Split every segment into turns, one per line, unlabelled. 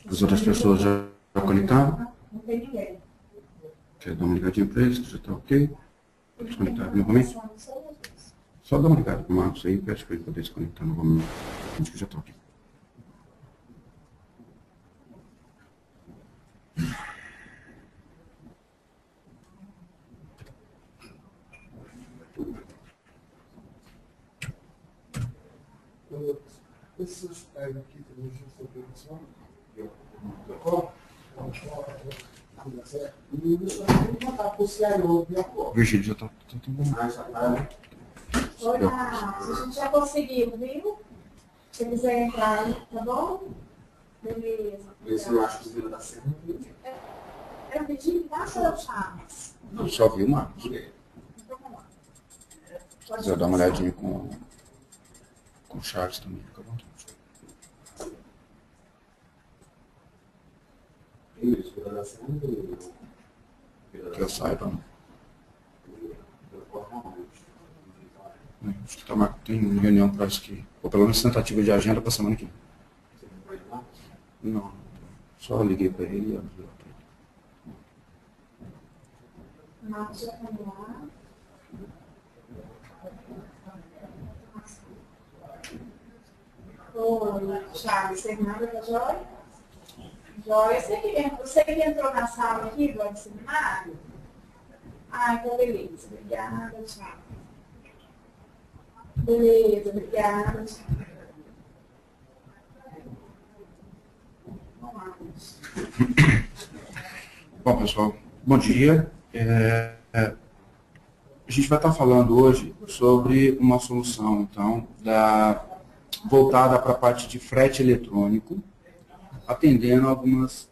As outras pessoas já conectaram?
Não tem ninguém.
Quer dar uma ligadinha para eles, já está ok? Pode conectar novamente? Só dá uma ligada para o Marcos aí, pede para ele poder se conectar novamente. Acho que já está ok.
Essas aqui também já estão produção.
Virgílio, já está tudo bom.
Olha, a gente já conseguiu, viu? Se quiser entrar aí, tá bom? Beleza.
Esse eu acho que vai dar certo.
Eu pedi que tá seu Chaves.
Eu só vi o Marcos.
Então vamos lá.
Se quiser dar uma olhadinha com o Charles também, fica à vontade.
Isso, vai dar certo.
Que eu saiba. Acho que tem reunião, parece que, ou pelo menos tentativa de agenda para a semana que vem. Não, só liguei para ele e avisei para ele.
Marcos já tá lá. Oi, Charles, Fernanda, tá jóia? Jóia, você que entrou na sala aqui do seminário? Ah, então beleza. Obrigada, tchau. Beleza, obrigada.
Bom, pessoal, bom dia. A gente vai estar falando hoje sobre uma solução, então, voltada para a parte de frete eletrônico, atendendo algumas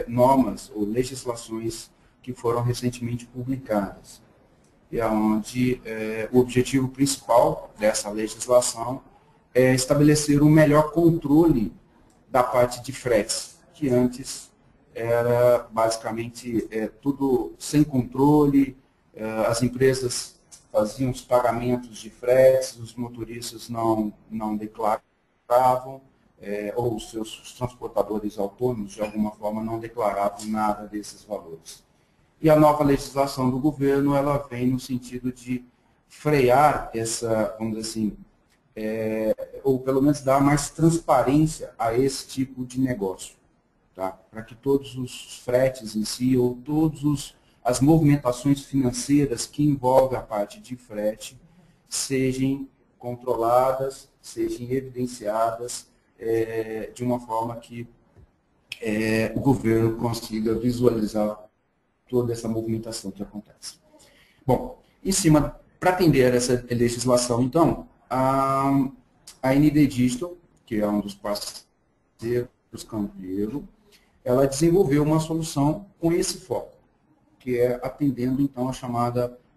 normas ou legislações que foram recentemente publicadas. E onde o objetivo principal dessa legislação é estabelecer um melhor controle da parte de fretes, que antes era basicamente tudo sem controle, as empresas faziam os pagamentos de fretes, os motoristas não declaravam, ou os seus transportadores autônomos, de alguma forma, não declaravam nada desses valores. E a nova legislação do governo, ela vem no sentido de frear essa, vamos dizer assim, ou pelo menos dar mais transparência a esse tipo de negócio, tá? Para que todos os fretes em si, ou todas as movimentações financeiras que envolvem a parte de frete, sejam controladas, sejam evidenciadas de uma forma que o governo consiga visualizar toda essa movimentação que acontece. Bom, para atender essa legislação, então, a ND Digital, que é um dos parceiros Campelo, ela desenvolveu uma solução com esse foco, que é atendendo, então,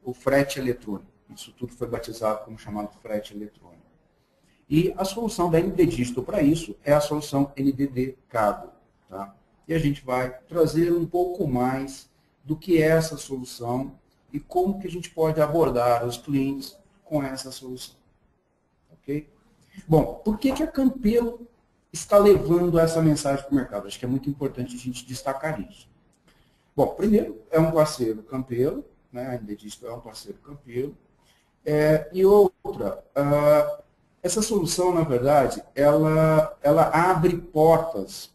o frete eletrônico. Isso tudo foi batizado como chamado frete eletrônico. E a solução da ND Digital para isso é a solução NDD Cargo. Tá? E a gente vai trazer um pouco mais do que é essa solução e como que a gente pode abordar os clientes com essa solução. Ok? Bom, por que a Campelo está levando essa mensagem para o mercado? Acho que é muito importante a gente destacar isso. Bom, primeiro, é um parceiro Campelo, né? A ND Digital é um parceiro Campelo. E outra, essa solução, na verdade, ela abre portas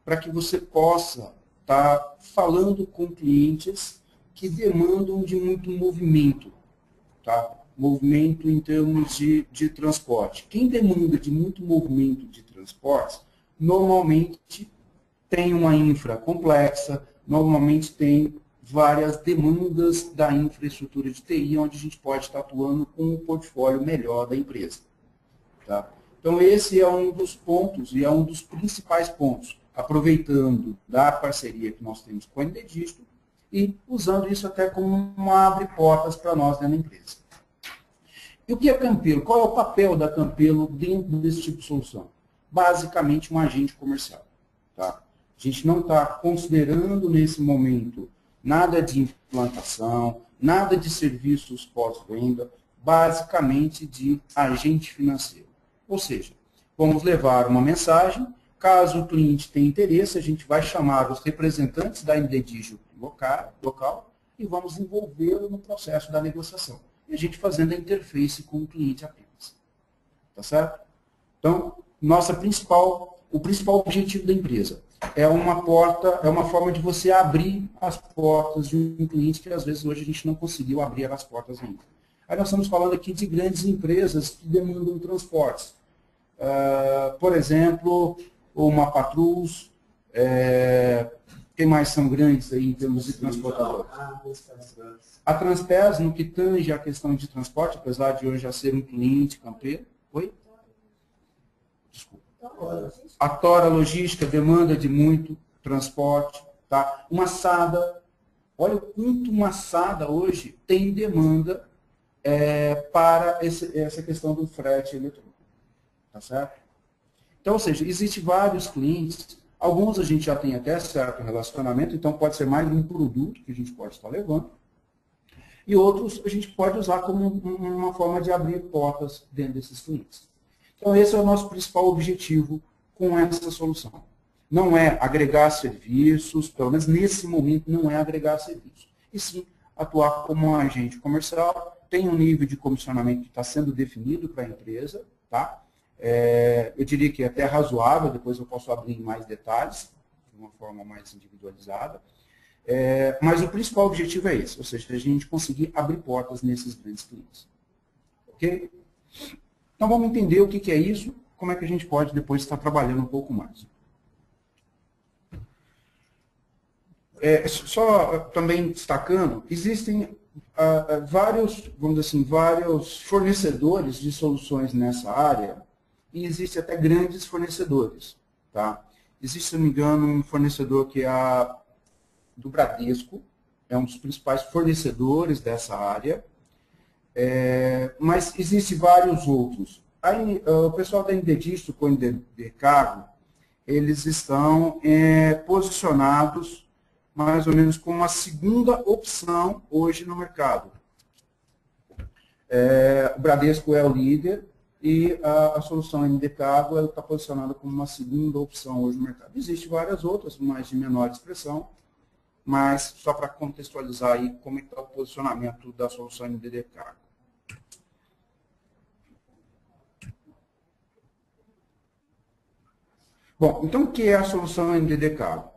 para que você possa estar falando com clientes que demandam de muito movimento, tá? Movimento em termos de transporte. Quem demanda de muito movimento de transportes, normalmente tem uma infra complexa, normalmente tem várias demandas da infraestrutura de TI, onde a gente pode estar atuando com um portfólio melhor da empresa. Tá? Então, esse é um dos pontos e é um dos principais pontos, aproveitando da parceria que nós temos com a ND Digital e usando isso até como uma abre portas para nós dentro da empresa. E o que é Campelo? Qual é o papel da Campelo dentro desse tipo de solução? Basicamente, um agente comercial. Tá? A gente não está considerando nesse momento nada de implantação, nada de serviços pós-venda, basicamente de agente financeiro. Ou seja, vamos levar uma mensagem, Caso o cliente tenha interesse, a gente vai chamar os representantes da MD Digio local e vamos envolvê-lo no processo da negociação. E a gente fazendo a interface com o cliente apenas. Tá certo? Então, o principal objetivo da empresa é uma porta, é uma forma de você abrir as portas de um cliente que às vezes hoje a gente não conseguiu abrir as portas ainda. Aí nós estamos falando aqui de grandes empresas que demandam transportes. Por exemplo, uma Patrus, quem mais são grandes aí em termos de transportador? A Transpes, no que tange a questão de transporte, apesar de hoje já ser um cliente campeiro. Oi? Desculpa. A Tora Logística demanda de muito transporte. Tá? Uma SADA, olha o quanto uma SADA hoje tem demanda para essa questão do frete eletrônico. Tá certo? Então, ou seja, existem vários clientes, alguns a gente já tem até certo relacionamento, então pode ser mais um produto que a gente pode estar levando, e outros a gente pode usar como uma forma de abrir portas dentro desses clientes. Então, esse é o nosso principal objetivo com essa solução. Não é agregar serviços, pelo menos nesse momento não é agregar serviços, e sim atuar como um agente comercial, tem um nível de comissionamento que está sendo definido para a empresa, tá? Eu diria que é até razoável, depois eu posso abrir em mais detalhes, de uma forma mais individualizada. Mas o principal objetivo é esse, ou seja, a gente conseguir abrir portas nesses grandes clientes. Ok? Então vamos entender o que é isso, como é que a gente pode depois estar trabalhando um pouco mais. Só também destacando, existem vários, vamos dizer assim, vários fornecedores de soluções nessa área, e existem até grandes fornecedores. Tá? Existe, se não me engano, um fornecedor que é do Bradesco, é um dos principais fornecedores dessa área, mas existem vários outros. Aí, o pessoal da MD Digio com o MD Cargo, eles estão posicionados mais ou menos como a segunda opção hoje no mercado. O Bradesco é o líder e a solução MD Cargo está posicionada como uma segunda opção hoje no mercado. Existem várias outras, mas de menor expressão, mas só para contextualizar aí como está o posicionamento da solução MD Cargo. Bom, então o que é a solução MD Cargo?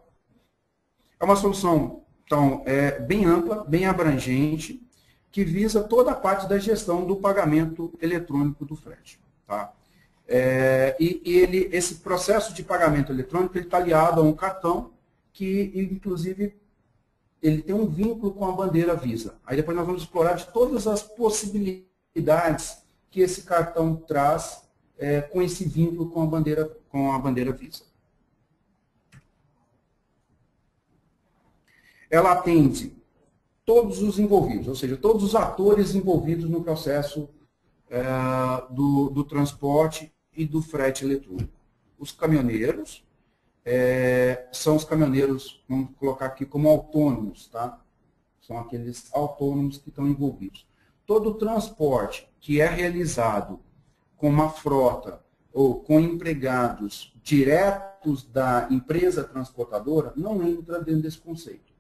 É uma solução então, bem ampla, bem abrangente, que visa toda a parte da gestão do pagamento eletrônico do frete. Tá? Esse processo de pagamento eletrônico está aliado a um cartão que, inclusive, ele tem um vínculo com a bandeira Visa. Aí depois nós vamos explorar de todas as possibilidades que esse cartão traz com esse vínculo com a bandeira Visa. Ela atende todos os envolvidos, ou seja, todos os atores envolvidos no processo do transporte e do frete eletrônico. Os caminhoneiros, são os caminhoneiros, vamos colocar aqui como autônomos, tá? São aqueles autônomos que estão envolvidos. Todo o transporte que é realizado com uma frota ou com empregados diretos da empresa transportadora não entra dentro desse conceito.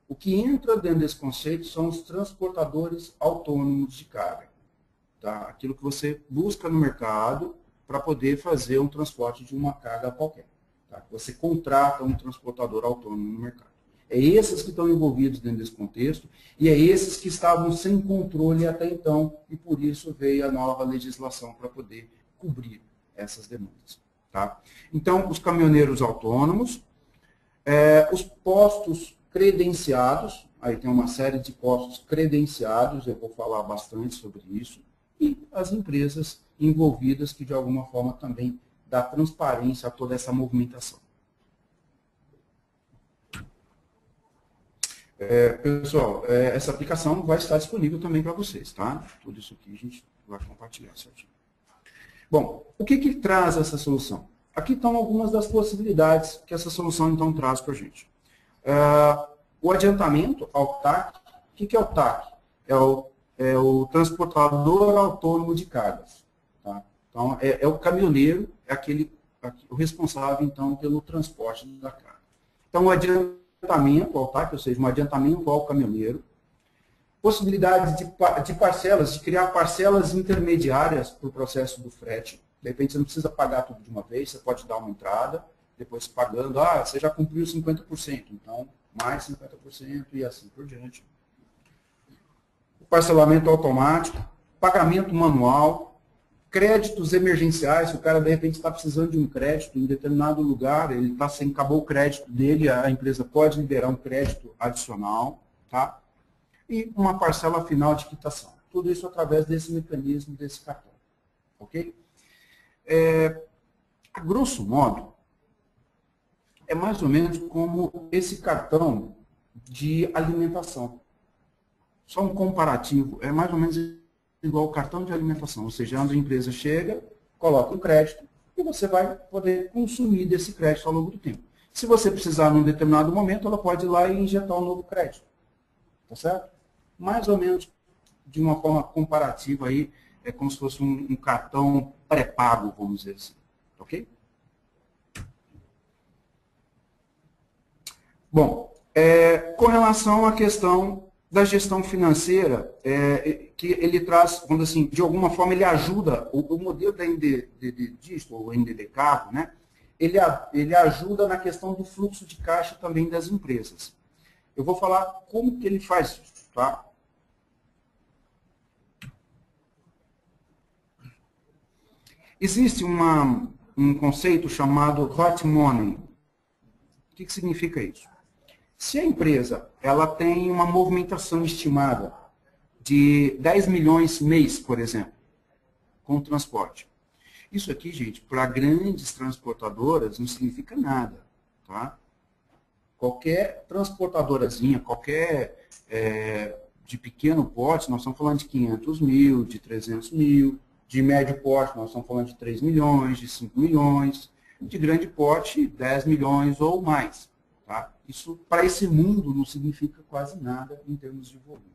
O que entra dentro desse conceito são os transportadores autônomos de carga. Tá? Aquilo que você busca no mercado para poder fazer um transporte de uma carga qualquer. Tá? Você contrata um transportador autônomo no mercado. É esses que estão envolvidos dentro desse contexto e é esses que estavam sem controle até então e por isso veio a nova legislação para poder cobrir essas demandas. Tá? Então, os caminhoneiros autônomos, os postos credenciados, aí tem uma série de postos credenciados, eu vou falar bastante sobre isso, e as empresas envolvidas que de alguma forma também dá transparência a toda essa movimentação. Pessoal, essa aplicação vai estar disponível também para vocês, tá? Tudo isso aqui a gente vai compartilhar certinho. Bom, o que traz essa solução? Aqui estão algumas das possibilidades que essa solução então traz para a gente. O adiantamento ao TAC, o que é o TAC? É o transportador autônomo de cargas. Tá? Então, é o caminhoneiro, é aquele o responsável, então, pelo transporte da carga. Então, o adiantamento ao TAC, ou seja, um adiantamento ao caminhoneiro, possibilidade de parcelas, de criar parcelas intermediárias para o processo do frete. De repente, você não precisa pagar tudo de uma vez, você pode dar uma entrada, depois pagando, você já cumpriu 50%, então mais 50% e assim por diante. O parcelamento automático, pagamento manual, créditos emergenciais, se o cara de repente está precisando de um crédito em determinado lugar, ele está sem, acabou o crédito dele, a empresa pode liberar um crédito adicional, tá? E uma parcela final de quitação. Tudo isso através desse mecanismo, desse cartão. Ok? A grosso modo, é mais ou menos como esse cartão de alimentação. Só um comparativo, é mais ou menos igual ao cartão de alimentação. Ou seja, onde a empresa chega, coloca um crédito e você vai poder consumir desse crédito ao longo do tempo. Se você precisar num determinado momento, ela pode ir lá e injetar um novo crédito. Tá certo? Mais ou menos de uma forma comparativa aí, é como se fosse um cartão pré-pago, vamos dizer assim. Ok? Bom, com relação à questão da gestão financeira, que ele traz, vamos dizer assim, de alguma forma ele ajuda, o modelo da NDD, ou NDD-Cargo, né? Ele ajuda na questão do fluxo de caixa também das empresas. Eu vou falar como que ele faz isso, tá? Existe um conceito chamado hot money. O que significa isso? Se a empresa ela tem uma movimentação estimada de 10 milhões mês, por exemplo, com o transporte. Isso aqui, gente, para grandes transportadoras não significa nada, tá? Qualquer transportadorazinha, qualquer de pequeno porte, nós estamos falando de 500 mil, de 300 mil, de médio porte, nós estamos falando de 3 milhões, de 5 milhões, de grande porte, 10 milhões ou mais. Tá? Isso, para esse mundo, não significa quase nada em termos de volume.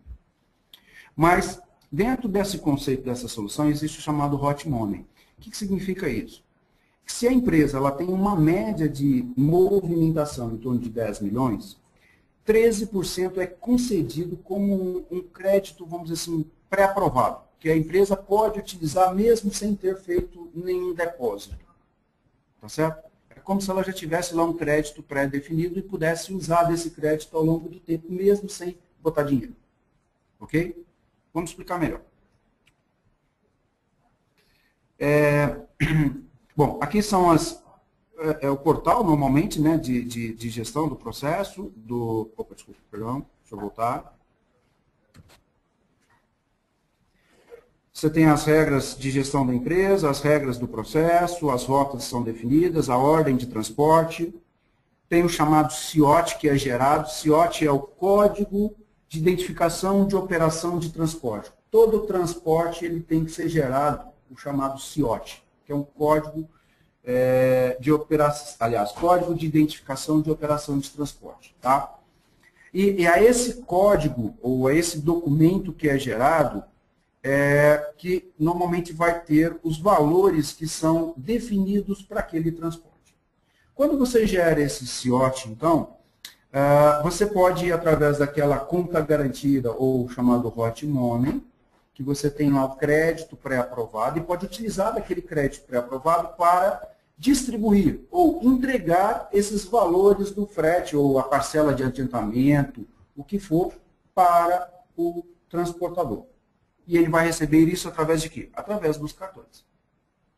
Mas, dentro desse conceito, dessa solução, existe o chamado hot money. O que significa isso? Se a empresa ela tem uma média de movimentação em torno de 10 milhões, 13% é concedido como um crédito, vamos dizer assim, pré-aprovado, que a empresa pode utilizar mesmo sem ter feito nenhum depósito. Tá certo? É como se ela já tivesse lá um crédito pré-definido e pudesse usar desse crédito ao longo do tempo, mesmo sem botar dinheiro. Ok? Vamos explicar melhor. Bom, aqui são o portal, normalmente, né, de gestão do processo, Opa, desculpa, perdão, deixa eu voltar. Você tem as regras de gestão da empresa, as regras do processo, as rotas são definidas, a ordem de transporte. Tem o chamado CIOT, que é gerado. CIOT é o Código de Identificação de Operação de Transporte. Todo transporte ele tem que ser gerado, o chamado CIOT, que é um código de operação, aliás, Código de Identificação de Operação de Transporte. Tá? E a esse código, ou a esse documento que é gerado, que normalmente vai ter os valores que são definidos para aquele transporte. Quando você gera esse CIOT, então, você pode ir através daquela conta garantida, ou chamado hot money, que você tem lá o crédito pré-aprovado, e pode utilizar daquele crédito pré-aprovado para distribuir ou entregar esses valores do frete, ou a parcela de adiantamento, o que for, para o transportador. E ele vai receber isso através de quê? Através dos cartões.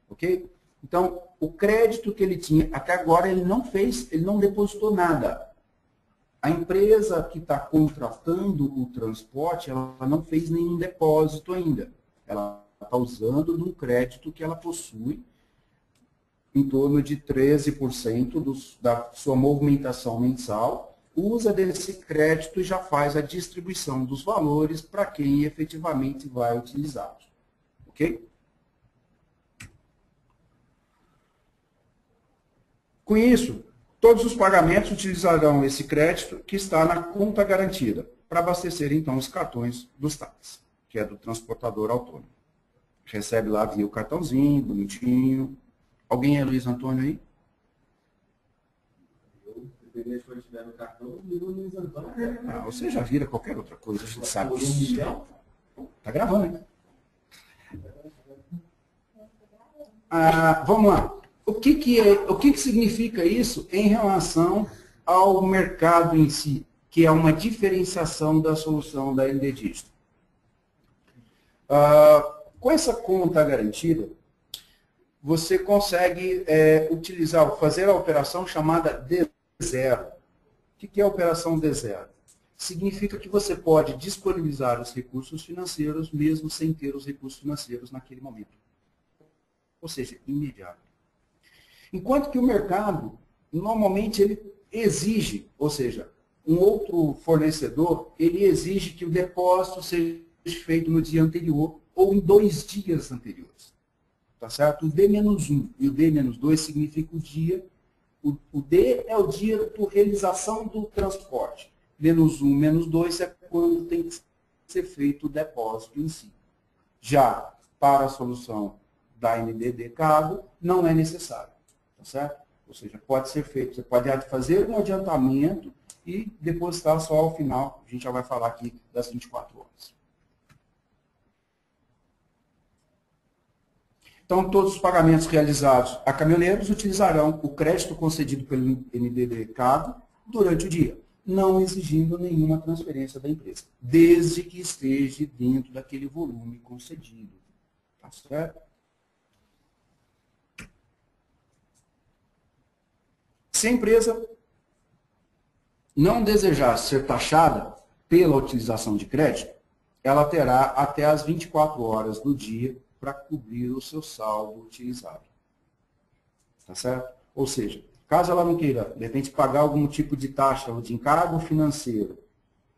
Ok? Então, o crédito que ele tinha, até agora ele não fez, ele não depositou nada. A empresa que está contratando o transporte, ela não fez nenhum depósito ainda. Ela está usando de um crédito que ela possui, em torno de 13% da sua movimentação mensal, usa desse crédito e já faz a distribuição dos valores para quem efetivamente vai utilizá-los. Ok? Com isso, todos os pagamentos utilizarão esse crédito que está na conta garantida, para abastecer, então, os cartões dos TACs, que é do transportador autônomo. Recebe lá via o cartãozinho, bonitinho, Alguém é Luiz Antônio aí?
Eu, dependendo de quando estiver no cartão, eu viro o Luiz Antônio.
Você já vira qualquer outra coisa, a gente sabe disso. Tá gravando, hein? Vamos lá. O que significa isso em relação ao mercado em si, que é uma diferenciação da solução da ND Digital? Com essa conta garantida, você consegue fazer a operação chamada D0. O que é a operação D0? Significa que você pode disponibilizar os recursos financeiros mesmo sem ter os recursos financeiros naquele momento. Ou seja, imediato. Enquanto que o mercado, normalmente, ele exige, ou seja, um outro fornecedor, ele exige que o depósito seja feito no dia anterior ou em 2 dias anteriores. Tá certo? O D-1 e o D-2 significa o dia. O D é o dia da realização do transporte. -1, -2 é quando tem que ser feito o depósito em si. Já para a solução da NDD Cargo, não é necessário. Tá certo? Ou seja, pode ser feito, você pode fazer um adiantamento e depositar só ao final. A gente já vai falar aqui das 24 horas. Então, todos os pagamentos realizados a caminhoneiros utilizarão o crédito concedido pelo NDD Cargo durante o dia, não exigindo nenhuma transferência da empresa, desde que esteja dentro daquele volume concedido. Tá certo? Se a empresa não desejar ser taxada pela utilização de crédito, ela terá até as 24 horas do dia para cobrir o seu saldo utilizado. Tá certo? Ou seja, caso ela não queira, de repente, pagar algum tipo de taxa ou de encargo financeiro,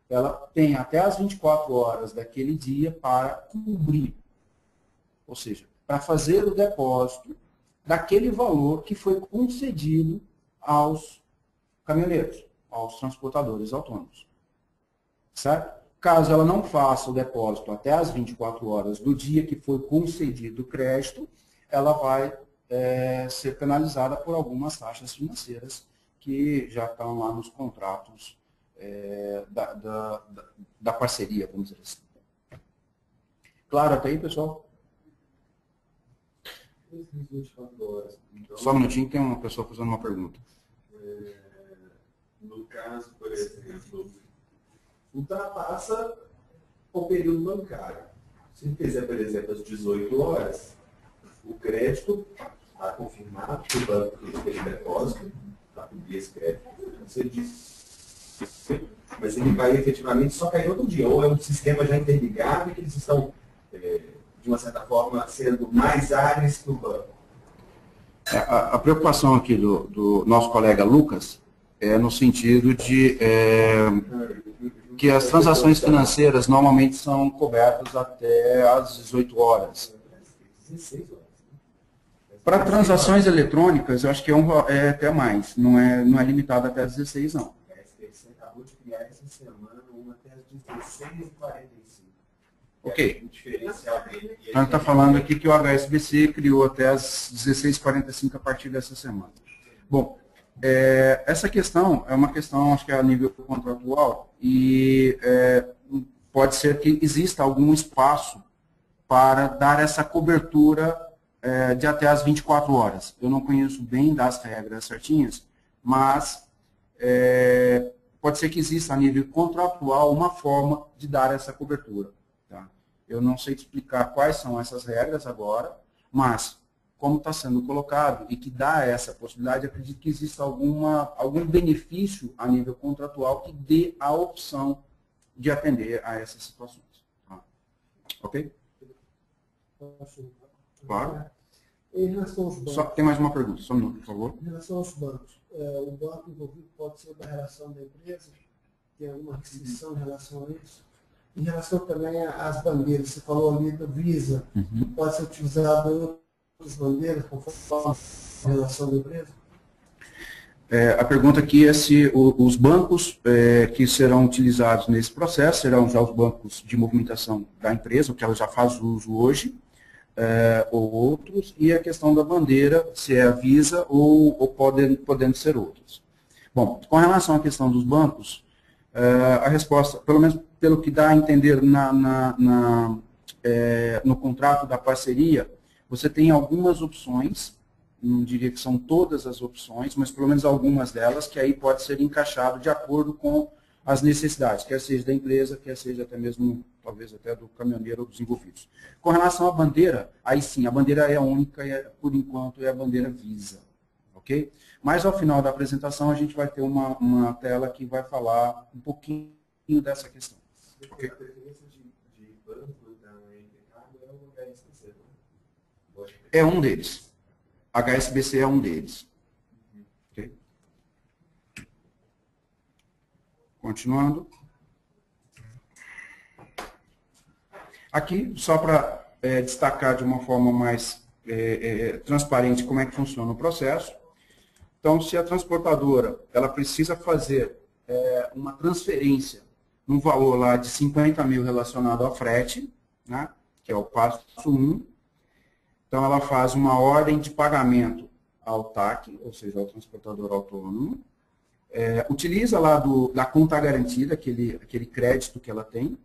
ela tem até as 24 horas daquele dia para cobrir. Ou seja, para fazer o depósito daquele valor que foi concedido aos caminhoneiros, aos transportadores autônomos. Certo? Caso ela não faça o depósito até as 24 horas do dia que foi concedido o crédito, ela vai ser penalizada por algumas taxas financeiras que já estão lá nos contratos da parceria, vamos dizer assim. Claro até aí, pessoal?
24 horas. Então,
só um minutinho, tem uma pessoa fazendo uma pergunta.
No caso, por exemplo, ultrapassa o período bancário. Se ele fizer, por exemplo, às 18 horas, o crédito está confirmado que o banco fez depósito para cobrir esse crédito. Você disse, mas ele vai efetivamente só cair outro dia. Ou é um sistema já interligado que eles estão, de uma certa forma, sendo mais ágeis que o banco.
A preocupação aqui do nosso colega Lucas é no sentido de que as transações financeiras normalmente são cobertas até às 18 horas.
16 horas.
Para transações eletrônicas, eu acho que é até mais, não é limitado até às 16, não.
Você acabou de criar essa semana uma até às 16h45.
Ok.
O diferencial dele.
A gente está falando aqui que o HSBC criou até às 16h45 a partir dessa semana. Bom, essa questão é uma questão, acho que é a nível contratual, e pode ser que exista algum espaço para dar essa cobertura de até as 24 horas. Eu não conheço bem das regras certinhas, mas pode ser que exista a nível contratual uma forma de dar essa cobertura. Tá? Eu não sei te explicar quais são essas regras agora, mas como está sendo colocado e que dá essa possibilidade, acredito que exista algum benefício a nível contratual que dê a opção de atender a essas situações. Tá? Ok? Claro.
Em relação aos bancos.
Tem mais uma pergunta, só um minuto, por favor.
Em relação aos bancos, o banco envolvido pode ser da relação da empresa? Tem alguma restrição em relação a isso? Em relação também às bandeiras, você falou ali do Visa, pode ser utilizado outras bandeiras conforme a relação da empresa?
A pergunta aqui é se os bancos que serão utilizados nesse processo serão já os bancos de movimentação da empresa, o que ela já faz uso hoje, ou outros, e a questão da bandeira, se é a Visa ou podendo ser outros. Bom, com relação à questão dos bancos, a resposta, pelo menos pelo que dá a entender no contrato da parceria, você tem algumas opções, não diria que são todas as opções, mas pelo menos algumas delas, que aí pode ser encaixado de acordo com as necessidades, quer seja da empresa, quer seja até mesmo, talvez até do caminhoneiro ou dos envolvidos. Com relação à bandeira, aí sim, a bandeira é a única, por enquanto, é a bandeira Visa. Ok? Mas ao final da apresentação a gente vai ter uma tela que vai falar um pouquinho dessa questão.
Okay? A preferência de banco da Intercargo é o HSBC, né?
É um deles. HSBC é um deles. Okay? Continuando. Aqui, só para destacar de uma forma mais transparente como é que funciona o processo. Então, se a transportadora ela precisa fazer uma transferência num valor lá de 50 mil relacionado ao frete, né, que é o passo 1, então ela faz uma ordem de pagamento ao TAC, ou seja, ao transportador autônomo, utiliza lá da conta garantida, aquele crédito que ela tem.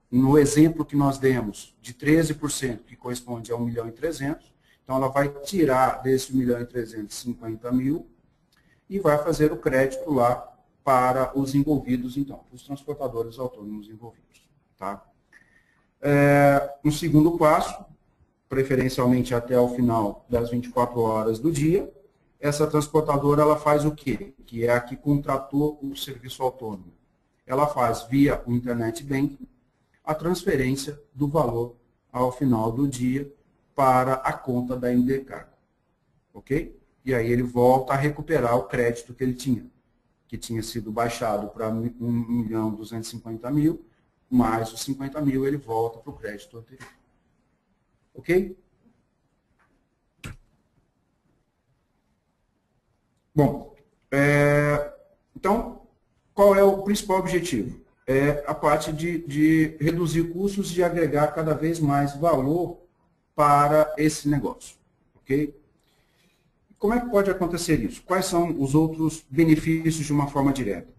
No exemplo que nós demos, de 13%, que corresponde a 1.300.000, então ela vai tirar desse 1.300.000 50 mil e vai fazer o crédito lá para os envolvidos, então, os transportadores autônomos envolvidos. Tá? No segundo passo, preferencialmente até o final das 24 horas do dia, essa transportadora ela faz o quê? Que é a que contratou o serviço autônomo. Ela faz via o Internet Banking a transferência do valor ao final do dia para a conta da MD Cargo. Ok? E aí ele volta a recuperar o crédito que ele tinha, que tinha sido baixado para 1.250.000, mais os 50 mil ele volta para o crédito anterior. Ok? Bom, então, qual é o principal objetivo? É a parte de reduzir custos e agregar cada vez mais valor para esse negócio. Ok? Como é que pode acontecer isso? Quais são os outros benefícios de uma forma direta?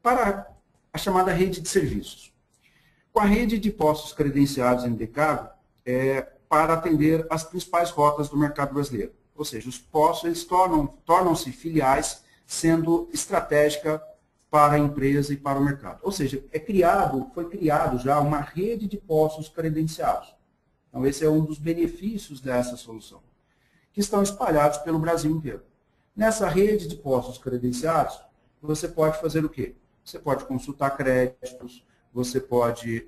Para a chamada rede de serviços. Com a rede de postos credenciados em Cargo, para atender as principais rotas do mercado brasileiro. Ou seja, os postos eles tornam-se filiais, sendo estratégica para a empresa e para o mercado. Ou seja, foi criado já uma rede de postos credenciados. Então, esse é um dos benefícios dessa solução, que estão espalhados pelo Brasil inteiro. Nessa rede de postos credenciados, você pode fazer o quê? Você pode consultar créditos, você pode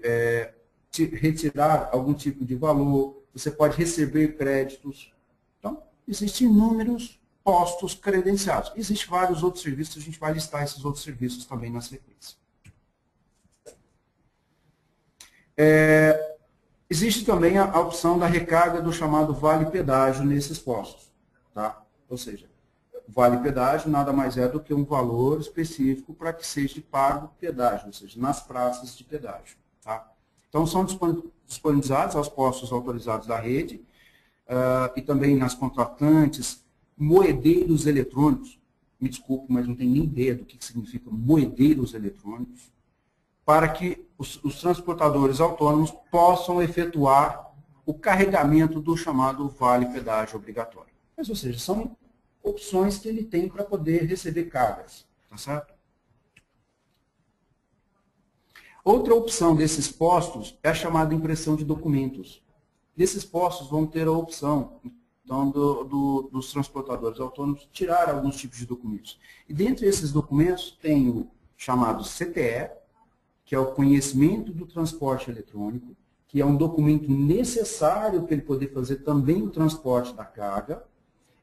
retirar algum tipo de valor, você pode receber créditos. Então, existem inúmeros postos credenciados. Existem vários outros serviços, a gente vai listar esses outros serviços também na sequência. Existe também a opção da recarga do chamado vale pedágio nesses postos. Tá? Ou seja, vale pedágio nada mais é do que um valor específico para que seja pago pedágio, ou seja, nas praças de pedágio. Tá? Então, são disponibilizados aos postos autorizados da rede e também nas contratantes, moedeiros eletrônicos. Me desculpe, mas não tenho nem ideia do que significa moedeiros eletrônicos, para que os transportadores autônomos possam efetuar o carregamento do chamado vale pedágio obrigatório. Mas, ou seja, são opções que ele tem para poder receber cargas. Tá certo? Outra opção desses postos é a chamada impressão de documentos. Esses postos vão ter a opção então, dos transportadores autônomos tirar alguns tipos de documentos. E dentre esses documentos tem o chamado CTE, que é o conhecimento do transporte eletrônico, que é um documento necessário para ele poder fazer também o transporte da carga,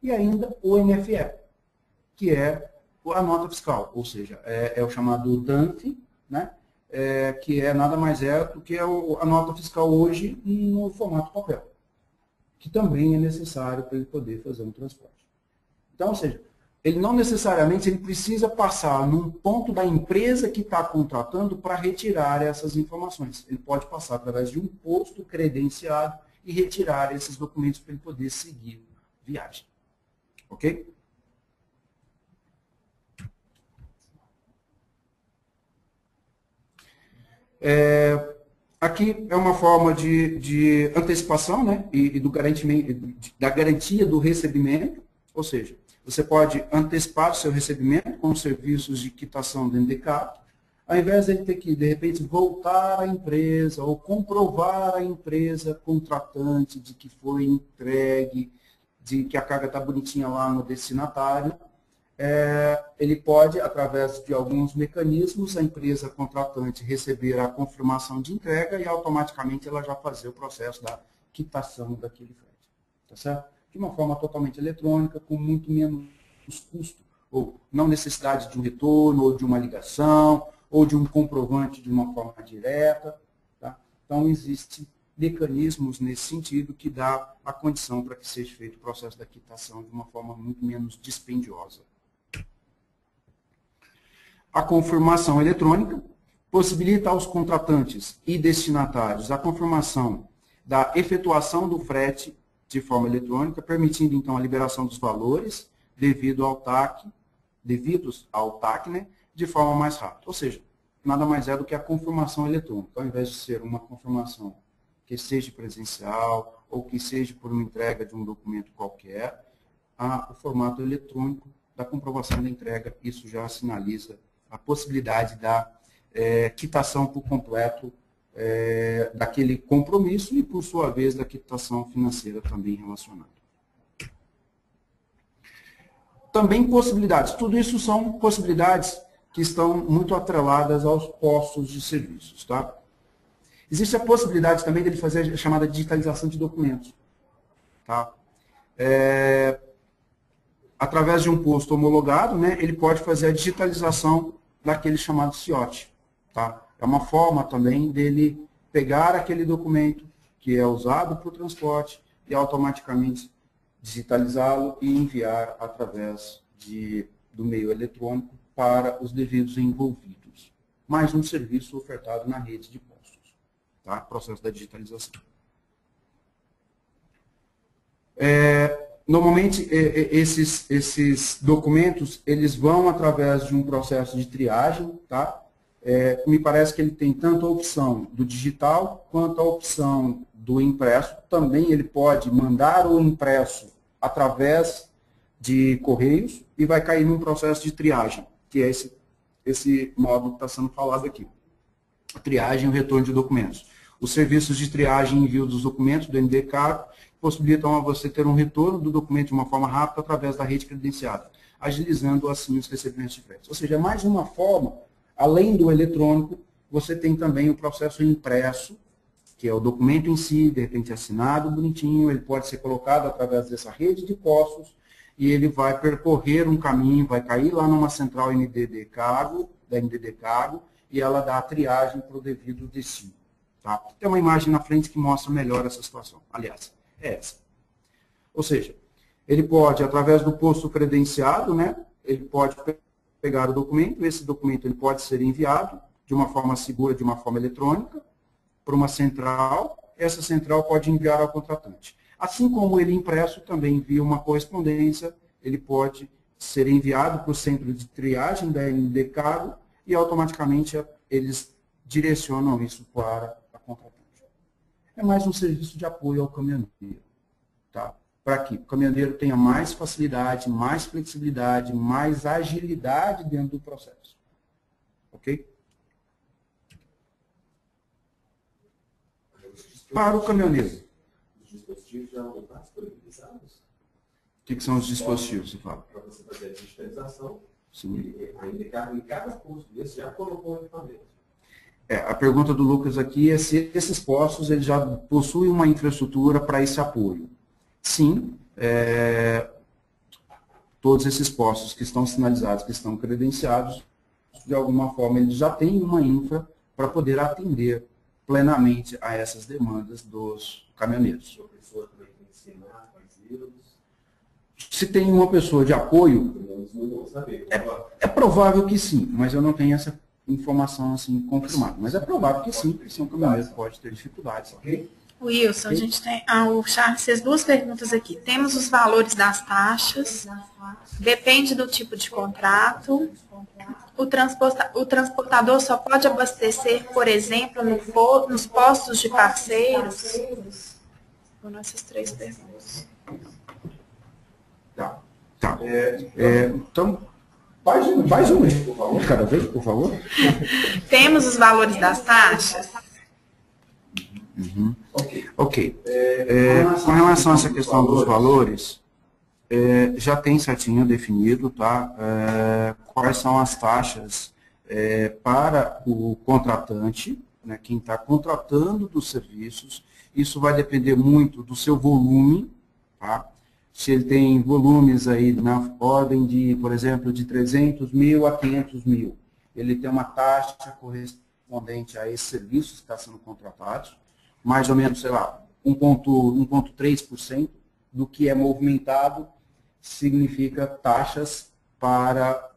e ainda o NFE, que é a nota fiscal, ou seja, é o chamado DANF, né? Que nada mais do que a nota fiscal hoje no formato papel, que também é necessário para ele poder fazer um transporte. Então, ou seja, ele não necessariamente ele precisa passar num ponto da empresa que está contratando para retirar essas informações. Ele pode passar através de um posto credenciado e retirar esses documentos para ele poder seguir viagem. Ok? Aqui é uma forma de antecipação, né, e da garantia do recebimento, ou seja, você pode antecipar o seu recebimento com os serviços de quitação do NDCAP, ao invés de ele ter que, de repente, voltar à empresa ou comprovar à empresa contratante de que foi entregue, de que a carga está bonitinha lá no destinatário, ele pode, através de alguns mecanismos, a empresa contratante receber a confirmação de entrega e automaticamente ela já fazer o processo da quitação daquele frete. Tá certo? De uma forma totalmente eletrônica, com muito menos custo, ou não necessidade de um retorno, ou de uma ligação, ou de um comprovante de uma forma direta. Tá? Então, existem mecanismos nesse sentido que dá a condição para que seja feito o processo da quitação de uma forma muito menos dispendiosa. A confirmação eletrônica possibilita aos contratantes e destinatários a confirmação da efetuação do frete de forma eletrônica, permitindo então a liberação dos valores devidos ao TAC, né, de forma mais rápida. Ou seja, nada mais é do que a confirmação eletrônica. Ao invés de ser uma confirmação que seja presencial ou que seja por uma entrega de um documento qualquer, o formato eletrônico da comprovação da entrega, isso já sinaliza a possibilidade da quitação por completo daquele compromisso e, por sua vez, da quitação financeira também relacionada. Também possibilidades. Tudo isso são possibilidades que estão muito atreladas aos postos de serviços. Tá? Existe a possibilidade também dele fazer a chamada digitalização de documentos. Tá? Através de um posto homologado, né, ele pode fazer a digitalização daquele chamado CIOT. Tá? É uma forma também dele pegar aquele documento que é usado para o transporte e automaticamente digitalizá-lo e enviar através do meio eletrônico para os devidos envolvidos. Mais um serviço ofertado na rede de postos. Tá? Processo da digitalização. Normalmente, esses documentos, eles vão através de um processo de triagem, tá? Me parece que ele tem tanto a opção do digital quanto a opção do impresso. Também ele pode mandar o impresso através de correios e vai cair num processo de triagem, que é esse módulo que está sendo falado aqui. A triagem e o retorno de documentos. Os serviços de triagem e envio dos documentos do NDCAP possibilitam a você ter um retorno do documento de uma forma rápida através da rede credenciada, agilizando assim os recebimentos de frete. Ou seja, mais uma forma, além do eletrônico, você tem também o processo impresso, que é o documento em si, de repente assinado, bonitinho, ele pode ser colocado através dessa rede de postos e ele vai percorrer um caminho, vai cair lá numa central da NDD Cargo, e ela dá a triagem para o devido destino. Tá? Tem uma imagem na frente que mostra melhor essa situação. Aliás, é essa. Ou seja, ele pode, através do posto credenciado, né, ele pode pegar o documento, esse documento ele pode ser enviado de uma forma segura, de uma forma eletrônica, para uma central, essa central pode enviar ao contratante. Assim como ele impresso também envia uma correspondência, ele pode ser enviado para o centro de triagem da ND Cargo e automaticamente eles direcionam isso para a contratante. É mais um serviço de apoio ao caminhoneiro. Tá? Para que o caminhoneiro tenha mais facilidade, mais flexibilidade, mais agilidade dentro do processo. Ok? Para o caminhoneiro.
Os dispositivos já vão estar disponibilizados?
O que são os dispositivos, você fala?
Para você fazer a digitalização.
Sim.
E ainda em cada posto desse já colocou o equipamento.
A pergunta do Lucas aqui é se esses postos eles já possuem uma infraestrutura para esse apoio. Sim, todos esses postos que estão sinalizados, que estão credenciados, de alguma forma eles já têm uma infra para poder atender plenamente a essas demandas dos caminhoneiros.
A pessoa também tem que ensinar parceiros.
Se tem uma pessoa de apoio,
saber.
É provável que sim, mas eu não tenho essa informação assim confirmada. Mas é provável que sim, porque um caminhoneiro pode ter dificuldades. Ok?
Wilson, a gente tem. O Charles fez duas perguntas aqui. Temos os valores das taxas, depende do tipo de contrato. O transportador só pode abastecer, por exemplo, nos postos de parceiros? Foram essas três perguntas.
Tá. Então, faz uma, por favor, cada vez, por favor.
Temos os valores das taxas?
Ok. Com relação a essa questão dos valores, já tem certinho definido, tá? Quais são as taxas para o contratante, né, quem está contratando dos serviços. Isso vai depender muito do seu volume, tá? Se ele tem volumes aí na ordem de, por exemplo, de 300 mil a 500 mil, ele tem uma taxa correspondente a esses serviços que estão sendo contratados, mais ou menos, sei lá, 1,3% do que é movimentado significa taxas para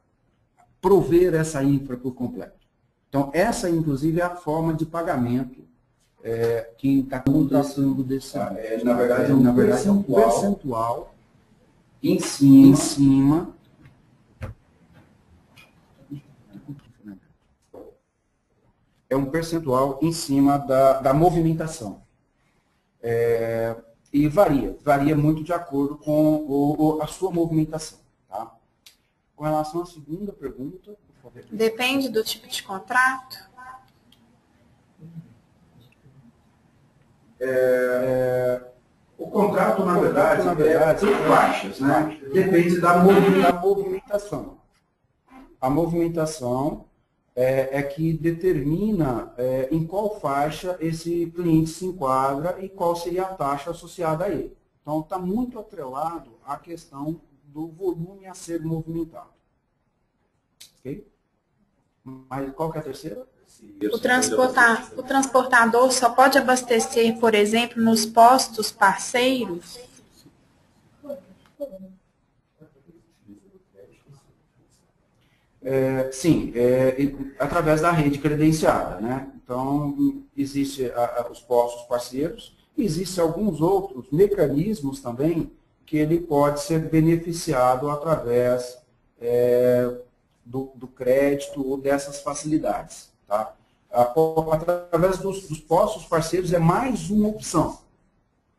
prover essa infra por completo. Então, essa, inclusive, é a forma de pagamento quem está contratando desse serviço.
Na verdade,
é um percentual em cima da movimentação. E varia muito de acordo com a sua movimentação. Tá? Com relação à segunda pergunta, por favor.
Depende do tipo de contrato?
O contrato, na verdade, tem faixas, né? Depende da movimentação. A movimentação é que determina em qual faixa esse cliente se enquadra e qual seria a taxa associada a ele. Então, está muito atrelado à questão do volume a ser movimentado. Ok? Mas qual que é a terceira?
O transportador só pode abastecer, por exemplo, nos postos parceiros?
Sim, através da rede credenciada, né? Então, existem os postos parceiros, existem alguns outros mecanismos também que ele pode ser beneficiado através do crédito ou dessas facilidades. Tá? Através dos postos parceiros é mais uma opção,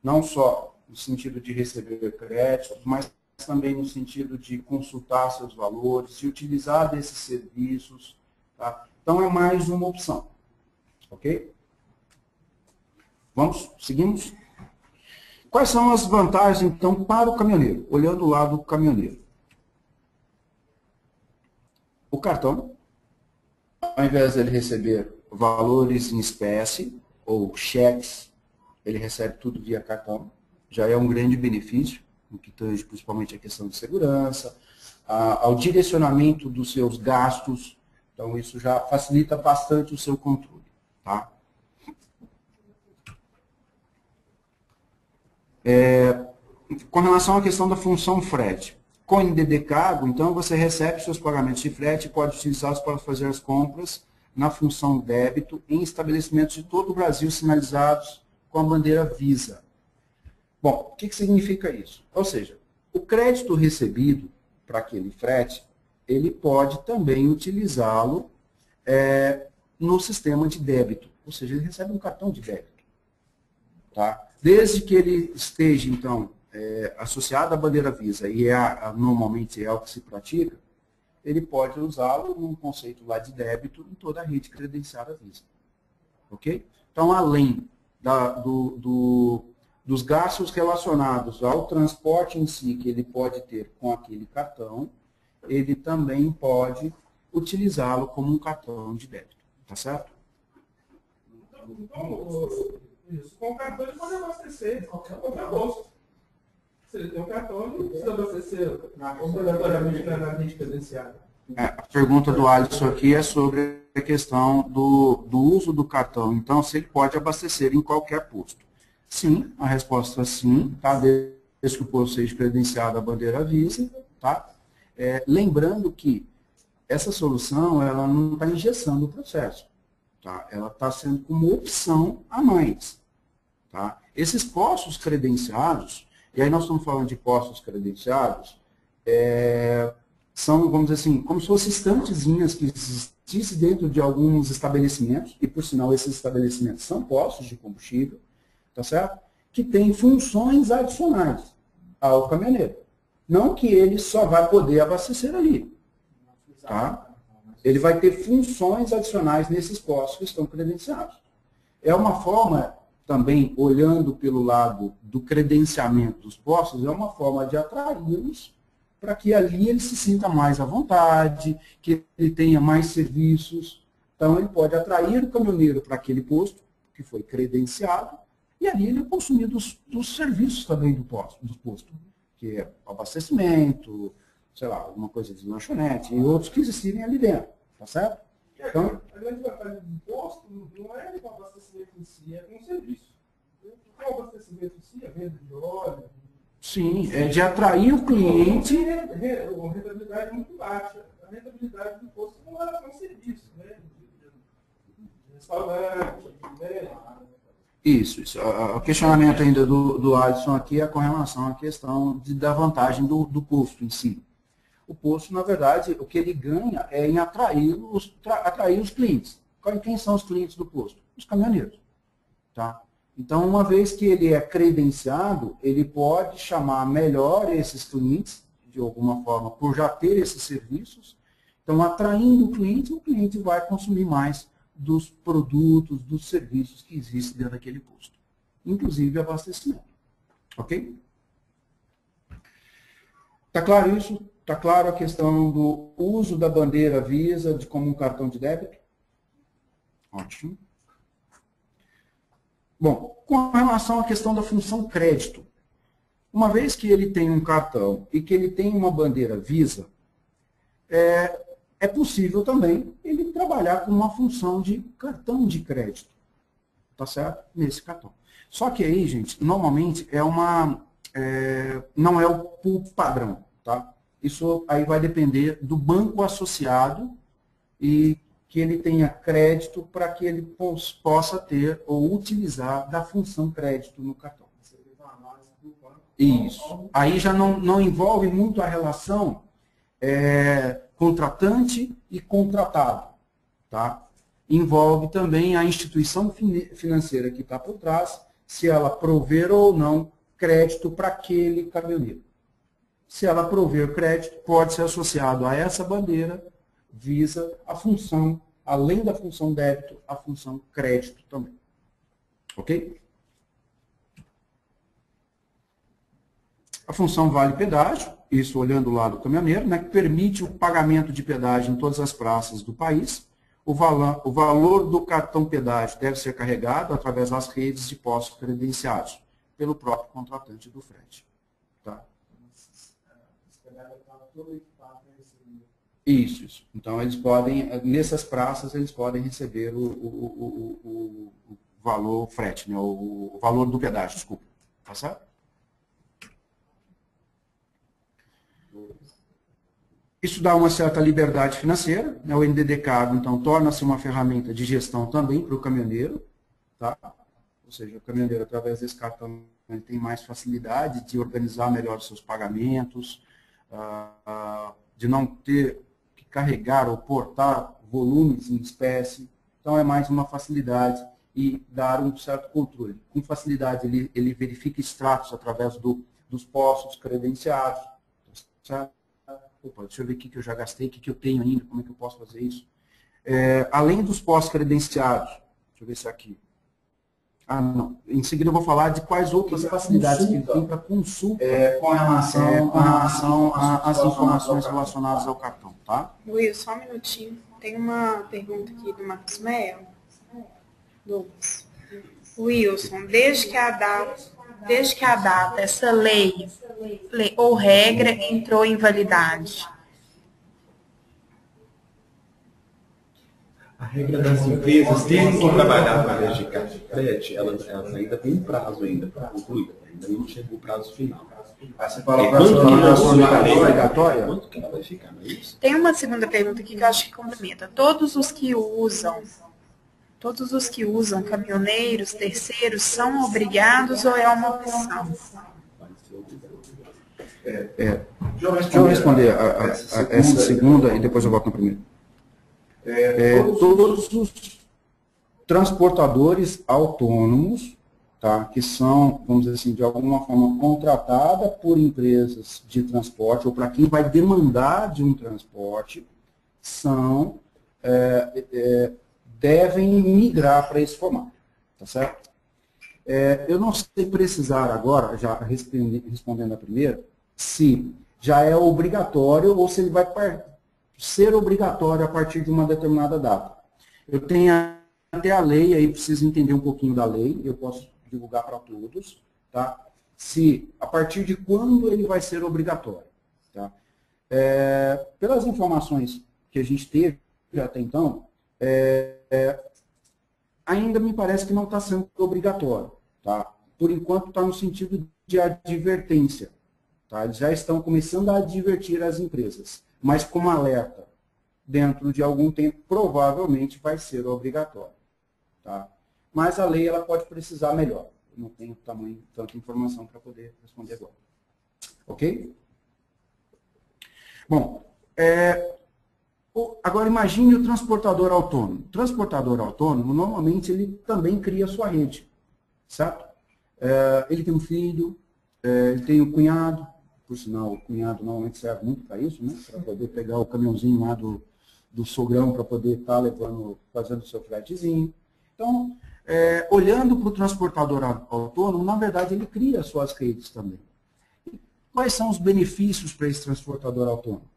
não só no sentido de receber créditos, mas também no sentido de consultar seus valores, de utilizar desses serviços. Tá? Então, é mais uma opção. Ok? Seguimos? Quais são as vantagens, então, para o caminhoneiro? Olhando o lado do caminhoneiro. O cartão, ao invés de ele receber valores em espécie ou cheques, ele recebe tudo via cartão. Já é um grande benefício, no que tange principalmente a questão de segurança, ao direcionamento dos seus gastos. Então, isso já facilita bastante o seu controle. Tá? Com relação à questão da função frete, com o NDD Cargo, então, você recebe seus pagamentos de frete e pode utilizá-los para fazer as compras na função débito em estabelecimentos de todo o Brasil sinalizados com a bandeira Visa. Bom, o que significa isso? Ou seja, o crédito recebido para aquele frete, ele pode também utilizá-lo no sistema de débito. Ou seja, ele recebe um cartão de débito. Tá? Desde que ele esteja, então, associado à bandeira Visa, e normalmente é o que se pratica, ele pode usá-lo num conceito lá de débito em toda a rede credenciada Visa. Ok? Então, além dos gastos relacionados ao transporte em si que ele pode ter com aquele cartão, ele também pode utilizá-lo como um cartão de débito. Tá certo?
Isso. Com o cartão ele pode abastecer qualquer bolsa. Se ele tem um cartão, ele não precisa abastecer obrigatoriamente na rede credenciada.
A pergunta do Alisson aqui é sobre a questão do uso do cartão. Então, se ele pode abastecer em qualquer posto. Sim, a resposta é sim, tá? Desde que o posto seja credenciado à bandeira Visa, tá? Lembrando que essa solução ela não está engessando o processo. Tá? Ela está sendo como opção a mais. Tá? Esses postos credenciados, e aí nós estamos falando de postos credenciados, são, vamos dizer assim, como se fossem estantezinhas que existissem dentro de alguns estabelecimentos, e por sinal esses estabelecimentos são postos de combustível, tá certo? Que têm funções adicionais ao caminhoneiro. Não que ele só vai poder abastecer ali. Tá? Ele vai ter funções adicionais nesses postos que estão credenciados. É uma forma, também, olhando pelo lado do credenciamento dos postos, é uma forma de atraí-los para que ali ele se sinta mais à vontade, que ele tenha mais serviços. Então, ele pode atrair o caminhoneiro para aquele posto que foi credenciado, e ali ele consumir dos serviços também do posto, que é abastecimento, sei lá, alguma coisa de lanchonete, e outros que existirem ali dentro, tá certo?
Então, a grande vantagem do posto não é o abastecimento em si, é com o serviço. O abastecimento em si é venda de óleo.
Sim, é de atrair o cliente.
A rentabilidade é muito baixa. A rentabilidade do posto não é um serviço, né? Restaurante, né?
Isso. O questionamento ainda do Alisson aqui é com relação à questão da vantagem do posto em si. O posto, na verdade, o que ele ganha é em atrair os clientes. Quem são os clientes do posto? Os caminhoneiros. Tá? Então, uma vez que ele é credenciado, ele pode chamar melhor esses clientes, de alguma forma, por já ter esses serviços. Então, atraindo o cliente vai consumir mais dos produtos, dos serviços que existem dentro daquele posto. Inclusive abastecimento. Ok? Está claro isso? Está claro a questão do uso da bandeira Visa como um cartão de débito? Ótimo. Bom, com relação à questão da função crédito. Uma vez que ele tem um cartão e que ele tem uma bandeira Visa, é possível também ele trabalhar com uma função de cartão de crédito. Tá certo? Nesse cartão. Só que aí, gente, normalmente não é o pool padrão. Tá? Isso aí vai depender do banco associado e que ele tenha crédito para que ele possa ter ou utilizar da função crédito no cartão. Isso. Aí já não envolve muito a relação contratante e contratado. Tá? Envolve também a instituição financeira que está por trás, se ela prover ou não crédito para aquele caminhoneiro. Se ela prover crédito, pode ser associado a essa bandeira Visa a função, além da função débito, a função crédito também. Ok? A função vale pedágio, isso olhando o lado do caminhoneiro, né, que permite o pagamento de pedágio em todas as praças do país. O valor do cartão pedágio deve ser carregado através das redes de postos credenciados pelo próprio contratante do frete. Tá? Isso. Então, eles podem, nessas praças, eles podem receber o valor frete, né, o valor do pedágio, desculpa. Tá certo? Isso dá uma certa liberdade financeira, né? O NDD Cargo, então, torna-se uma ferramenta de gestão também para o caminhoneiro, tá? Ou seja, o caminhoneiro, através desse cartão, ele tem mais facilidade de organizar melhor os seus pagamentos, de não ter que carregar ou portar volumes em espécie. Então, é mais uma facilidade e dar um certo controle. Com facilidade, ele verifica extratos através dos postos credenciados, certo? Opa, deixa eu ver o que eu já gastei, o que eu tenho ainda, como é que eu posso fazer isso. Além dos postos credenciados, deixa eu ver se é aqui. Não. Em seguida eu vou falar de quais outras facilidades que ele tem para consulta com relação às informações relacionadas ao cartão. Tá?
Will, só um minutinho. Tem uma pergunta aqui do Marcos Mel. Douglas. Wilson, desde que a data, essa lei ou regra entrou em validade?
A regra das empresas terem que trabalhar para registrar frete, elas ainda têm um prazo ainda para concluir. Ainda não chegou o prazo final.
Você fala para obrigatória?
Quanto que ela vai ficar? Não é isso?
Tem uma segunda pergunta aqui que eu acho que complementa. Todos os que usam Todos os que usam, caminhoneiros, terceiros, são obrigados ou é uma opção?
Deixa eu responder a essa segunda e depois eu volto na primeira. Todos os transportadores autônomos, tá, que são, vamos dizer assim, de alguma forma contratada por empresas de transporte ou para quem vai demandar de um transporte, devem migrar para esse formato, tá certo? Eu não sei precisar agora, já respondendo a primeira, se já é obrigatório ou se ele vai ser obrigatório a partir de uma determinada data. Eu tenho até a lei, aí preciso entender um pouquinho da lei, eu posso divulgar para todos, tá? Se, a partir de quando ele vai ser obrigatório, tá? Pelas informações que a gente teve até então, ainda me parece que não está sendo obrigatório, tá? Por enquanto está no sentido de advertência, tá? Eles já estão começando a advertir as empresas, mas como alerta, dentro de algum tempo, provavelmente vai ser obrigatório, tá? Mas a lei ela pode precisar melhor. Eu não tenho tanta informação para poder responder agora. Ok? Bom, agora imagine o transportador autônomo. O transportador autônomo, normalmente, ele também cria sua rede, certo? Ele tem um filho, ele tem um cunhado, por sinal, o cunhado normalmente serve muito para isso, né? Para poder pegar o caminhãozinho lá do sogrão para poder estar fazendo o seu fretezinho. Então, olhando para o transportador autônomo, na verdade, ele cria suas redes também. E quais são os benefícios para esse transportador autônomo?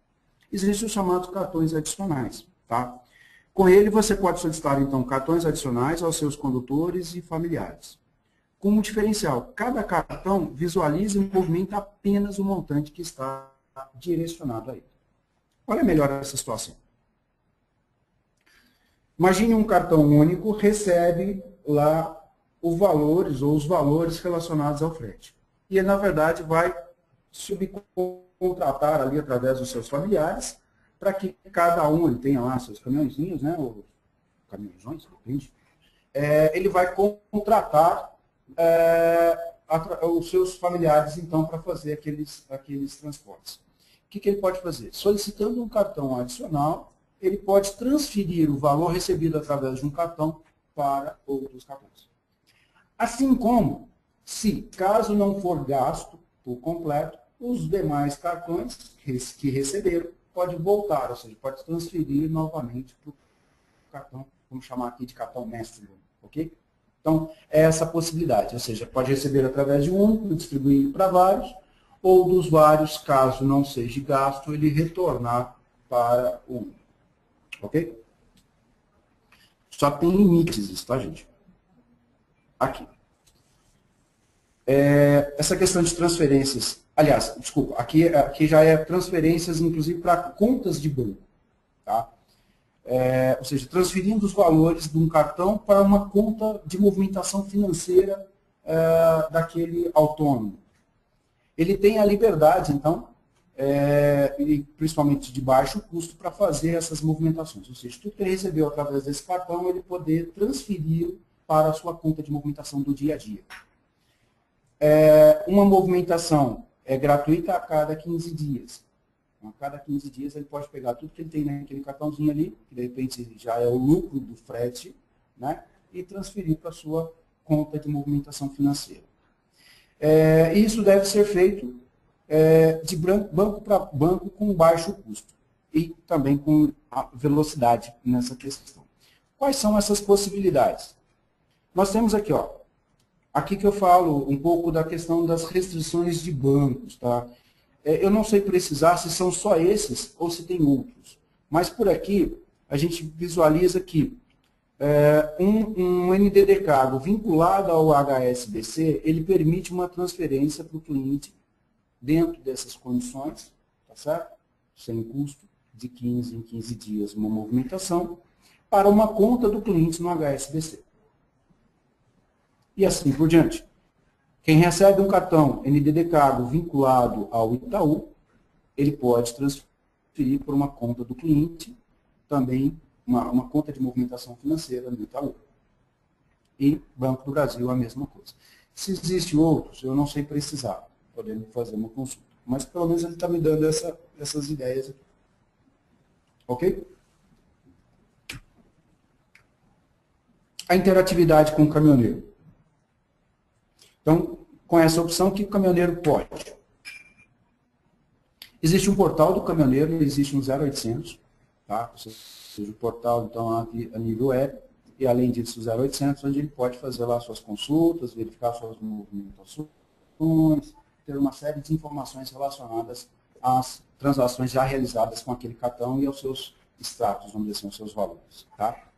Existem os chamados cartões adicionais, tá? Com ele, você pode solicitar, então, cartões adicionais aos seus condutores e familiares. Com um diferencial, cada cartão visualiza e movimenta apenas o montante que está direcionado a ele. Olha melhor essa situação. Imagine um cartão único recebe lá os valores relacionados ao frete. E ele, na verdade, vai subcontratar ali através dos seus familiares para que cada um ele tenha lá seus caminhãozinhos, né, ou caminhões, depende. Ele vai contratar os seus familiares, então, para fazer aqueles transportes. O que ele pode fazer? Solicitando um cartão adicional, ele pode transferir o valor recebido através de um cartão para outros cartões. Assim como, se caso não for gasto por completo, os demais cartões que receberam pode voltar, ou seja, pode transferir novamente para o cartão, vamos chamar aqui de cartão mestre, ok? Então, é essa possibilidade, ou seja, pode receber através de um único, distribuir para vários, ou dos vários, caso não seja gasto, ele retornar para o único. Ok? Só tem limites isso, tá, gente? Aqui. Essa questão de transferências, aliás, desculpa, aqui já é transferências, inclusive, para contas de banco, tá? Ou seja, transferindo os valores de um cartão para uma conta de movimentação financeira daquele autônomo. Ele tem a liberdade, então, e principalmente de baixo custo, para fazer essas movimentações. Ou seja, tudo que ele recebeu através desse cartão, ele poder transferir para a sua conta de movimentação do dia a dia. Uma movimentação é gratuita a cada 15 dias. Então, a cada 15 dias ele pode pegar tudo que ele tem naquele cartãozinho ali, que de repente já é o lucro do frete, né, e transferir para a sua conta de movimentação financeira. Isso deve ser feito de banco para banco com baixo custo e também com velocidade nessa questão. Quais são essas possibilidades? Nós temos aqui, ó, aqui que eu falo um pouco da questão das restrições de bancos, tá? Eu não sei precisar se são só esses ou se tem outros, mas por aqui a gente visualiza que um NDD-Cargo vinculado ao HSBC, ele permite uma transferência para o cliente dentro dessas condições, tá certo? Sem custo, de 15 em 15 dias, uma movimentação, para uma conta do cliente no HSBC. E assim por diante. Quem recebe um cartão NDD-Cargo vinculado ao Itaú, ele pode transferir por uma conta do cliente, também uma conta de movimentação financeira no Itaú. E Banco do Brasil a mesma coisa. Se existem outros, eu não sei precisar, podemos fazer uma consulta. Mas pelo menos ele está me dando essas ideias aqui. Ok? A interatividade com o caminhoneiro. Então, com essa opção, o que o caminhoneiro pode? Existe um portal do caminhoneiro, existe um 0800, tá? Ou seja, o portal, então, a nível web, e além disso, o 0800, onde ele pode fazer lá suas consultas, verificar suas movimentações, ter uma série de informações relacionadas às transações já realizadas com aquele cartão e aos seus extratos, vamos dizer assim, aos seus valores, tá?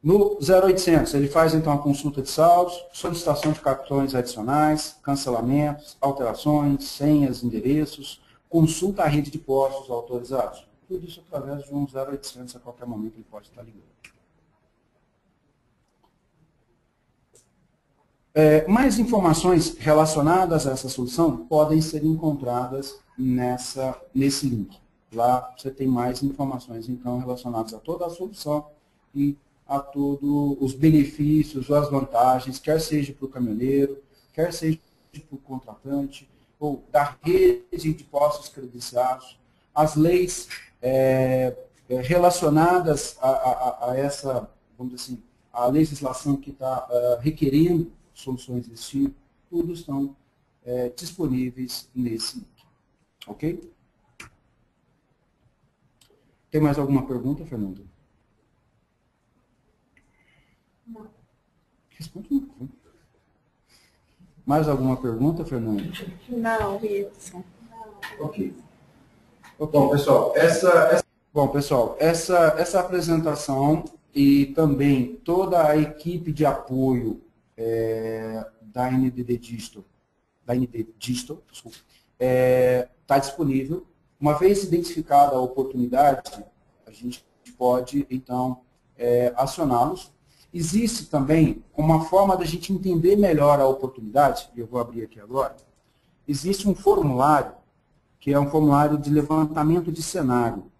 No 0800, ele faz então a consulta de saldos, solicitação de cartões adicionais, cancelamentos, alterações, senhas, endereços, consulta à rede de postos autorizados. Tudo isso através de um 0800, a qualquer momento ele pode estar ligando. Mais informações relacionadas a essa solução podem ser encontradas nesse link. Lá você tem mais informações então relacionadas a toda a solução e a todos os benefícios ou as vantagens, quer seja para o caminhoneiro, quer seja para o contratante, ou da rede de postos credenciados, as leis relacionadas a essa, vamos dizer assim, a legislação que está requerendo soluções desse tipo, tudo estão disponíveis nesse link. Ok? Tem mais alguma pergunta, Fernanda?
Não.
Responde uma pergunta. Mais alguma pergunta, Fernanda?
Não, Wilson.
Ok. Bom, pessoal, essa apresentação e também toda a equipe de apoio da NDD Digital, está disponível. Uma vez identificada a oportunidade, a gente pode, então, acioná-los. Existe também uma forma da gente entender melhor a oportunidade, e eu vou abrir aqui agora. Existe um formulário, que é um formulário de levantamento de cenário.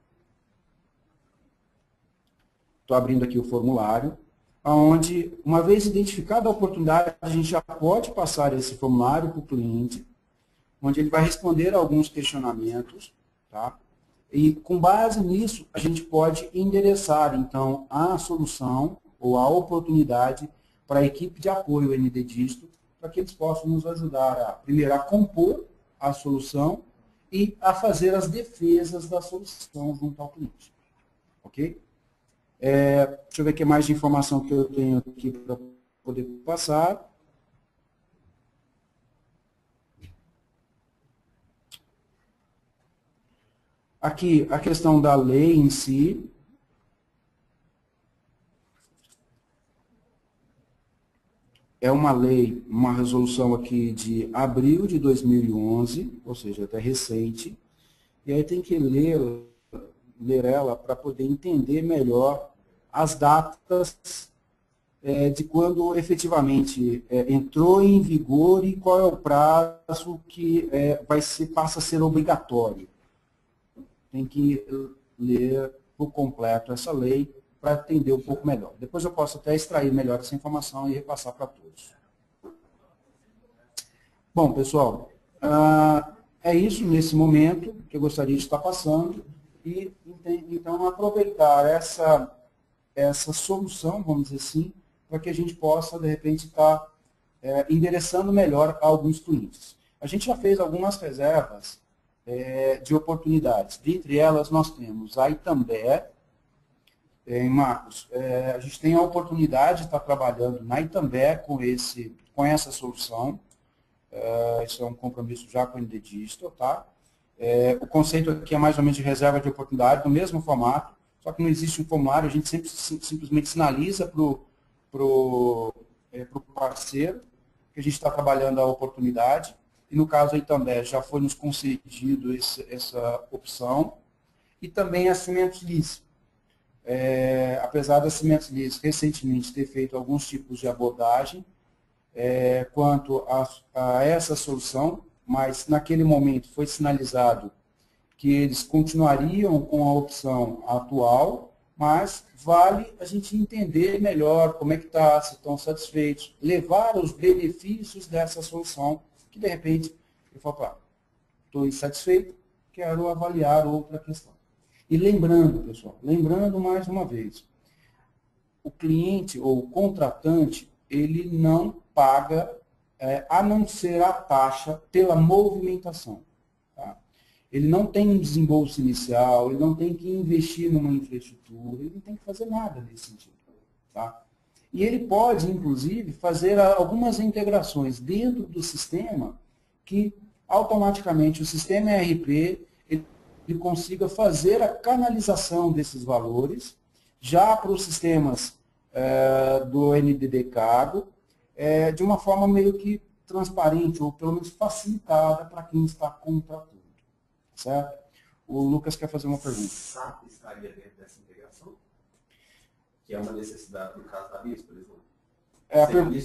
Estou abrindo aqui o formulário, onde, uma vez identificada a oportunidade, a gente já pode passar esse formulário para o cliente, onde ele vai responder alguns questionamentos, tá? E com base nisso, a gente pode endereçar, então, a solução ou a oportunidade para a equipe de apoio ND Digital, para que eles possam nos ajudar, primeiro, a compor a solução e a fazer as defesas da solução junto ao cliente. Ok? Deixa eu ver o que mais de informação que eu tenho aqui para poder passar. Aqui, a questão da lei em si. É uma lei, uma resolução aqui de abril de 2011, ou seja, até recente. E aí tem que ler ela para poder entender melhor as datas de quando efetivamente entrou em vigor e qual é o prazo que passa a ser obrigatório. Tem que ler por completo essa lei para entender um pouco melhor. Depois eu posso até extrair melhor essa informação e repassar para todos. Bom, pessoal, é isso nesse momento que eu gostaria de estar passando e, então, aproveitar essa solução, vamos dizer assim, para que a gente possa, de repente, estar endereçando melhor a alguns clientes. A gente já fez algumas reservas de oportunidades. Dentre elas, nós temos a Itambé. Marcos, a gente tem a oportunidade de estar trabalhando na Itambé com essa solução. Isso é um compromisso já com o ND Digital, tá? O conceito aqui é mais ou menos de reserva de oportunidade, no mesmo formato, só que não existe um formulário, a gente simplesmente sinaliza para o parceiro que a gente está trabalhando a oportunidade, e no caso aí também já foi nos concedido essa opção, e também a Cimentos Lise. Apesar da Cimentos Lise recentemente ter feito alguns tipos de abordagem quanto a essa solução, mas naquele momento foi sinalizado que eles continuariam com a opção atual, mas vale a gente entender melhor como é que está, se estão satisfeitos, levar os benefícios dessa solução, que de repente eu falo, estou insatisfeito, quero avaliar outra questão. E lembrando, pessoal, lembrando mais uma vez, o cliente ou o contratante, ele não paga, a não ser a taxa pela movimentação. Tá? Ele não tem um desembolso inicial, ele não tem que investir numa infraestrutura, ele não tem que fazer nada nesse sentido. Tá? E ele pode, inclusive, fazer algumas integrações dentro do sistema que automaticamente o sistema ERP ele consiga fazer a canalização desses valores já para os sistemas do NDD Cargo, de uma forma meio que transparente, ou pelo menos facilitada para quem está contratando. Certo? O Lucas quer fazer uma pergunta.
SAP estaria dentro dessa integração? Que é uma necessidade no caso da BIS, por exemplo?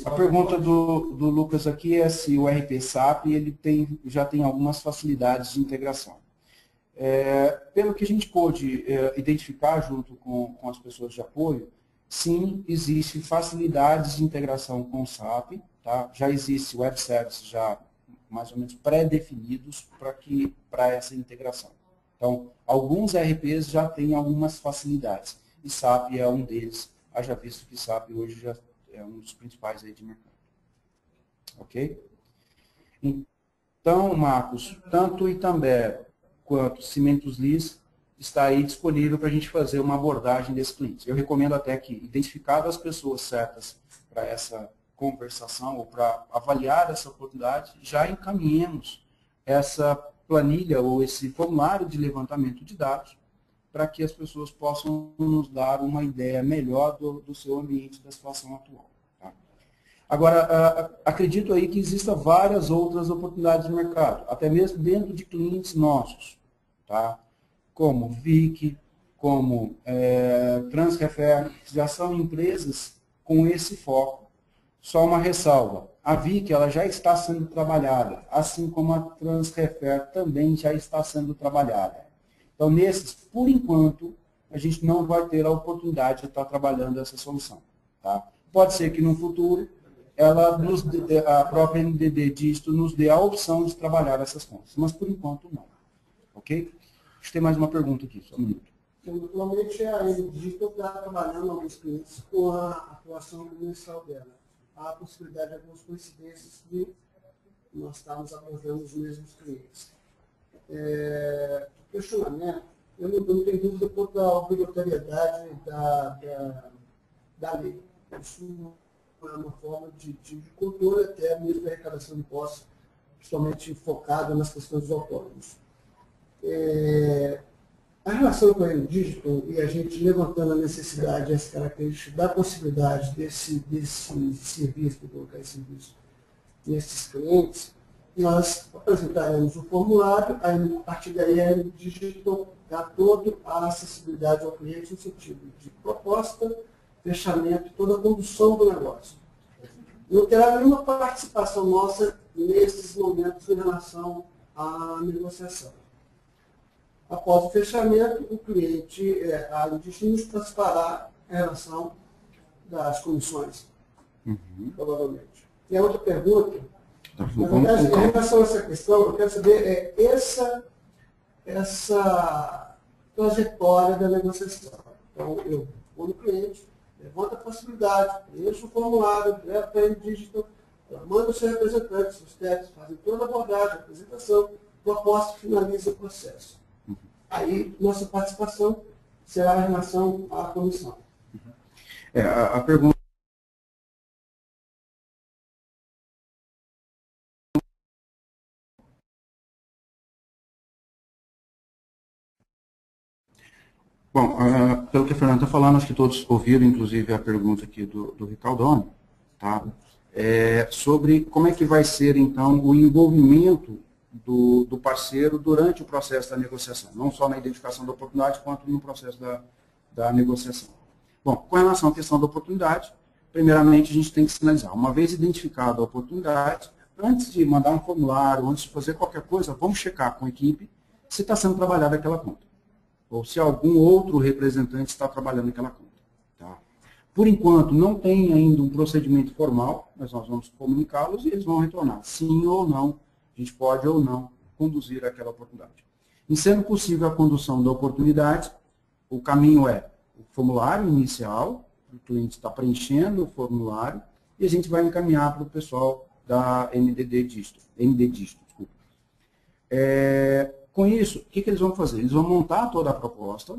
A pergunta do Lucas aqui é se o RP SAP ele já tem algumas facilidades de integração. Pelo que a gente pôde identificar junto com as pessoas de apoio, sim, existem facilidades de integração com o SAP, tá? Já existe web services já mais ou menos pré-definidos para essa integração. Então, alguns RPs já têm algumas facilidades, e SAP é um deles, haja visto que SAP hoje já é um dos principais aí de mercado. Ok? Então, Marcos, tanto o Itambé quanto Cimentos Lis está aí disponível para a gente fazer uma abordagem desse cliente. Eu recomendo até que, identificadas as pessoas certas para essa conversação ou para avaliar essa oportunidade, já encaminhemos essa planilha ou esse formulário de levantamento de dados para que as pessoas possam nos dar uma ideia melhor do seu ambiente, da situação atual. Tá? Agora, acredito aí que existam várias outras oportunidades de mercado, até mesmo dentro de clientes nossos, tá? Como VIC, como Transrefer, já são empresas com esse foco. Só uma ressalva, a VIC ela já está sendo trabalhada, assim como a Transrefer também já está sendo trabalhada. Então, nesses, por enquanto, a gente não vai ter a oportunidade de estar trabalhando essa solução. Tá? Pode ser que no futuro, a própria NDD Dígito nos dê a opção de trabalhar essas contas, mas por enquanto não. Ok? Acho que tem mais uma pergunta aqui, só um minuto.
Normalmente a NDD está trabalhando alguns clientes com a atuação mensal dela. Há a possibilidade de algumas coincidências de nós estarmos abordando os mesmos clientes. Questionamento, eu não tenho dúvida quanto à obrigatoriedade da lei. Isso é uma forma de controle até mesmo da arrecadação de impostos, principalmente focada nas questões dos autônomos. A relação com o digital e a gente levantando a necessidade, essa característica da possibilidade desse serviço, de colocar esse serviço nesses clientes, nós apresentaremos o formulário, a partir daí a digital dá toda a acessibilidade ao cliente no sentido de proposta, fechamento e toda a condução do negócio. Não terá nenhuma participação nossa nesses momentos em relação à negociação. Após o fechamento, o cliente, a digital nos transfará em relação das comissões, provavelmente. E a outra pergunta, em relação a essa questão, eu quero saber essa trajetória da negociação. Então, eu vou no cliente, levanto a possibilidade, preencho o formulário, levo para ele digital, manda os seus representantes, os técnicos, fazem toda a abordagem, a apresentação, proposta e finaliza o processo. Aí, nossa participação será em relação à comissão.
A pergunta... Bom, pelo que a Fernanda está falando, acho que todos ouviram, inclusive, a pergunta aqui do Ricaldoni, tá? Sobre como é que vai ser, então, o envolvimento do parceiro durante o processo da negociação, não só na identificação da oportunidade, quanto no processo da negociação. Bom, com relação à questão da oportunidade, primeiramente a gente tem que sinalizar, uma vez identificada a oportunidade, antes de mandar um formulário, antes de fazer qualquer coisa, vamos checar com a equipe se está sendo trabalhada aquela conta. ou se algum outro representante está trabalhando naquela conta. Tá? Por enquanto, não tem ainda um procedimento formal, mas nós vamos comunicá-los e eles vão retornar. Sim ou não, a gente pode ou não conduzir aquela oportunidade. Em sendo possível a condução da oportunidade, o caminho é o formulário inicial, o cliente está preenchendo o formulário, e a gente vai encaminhar para o pessoal da ND Disto. Desculpa. Com isso, o que eles vão fazer? Eles vão montar toda a proposta,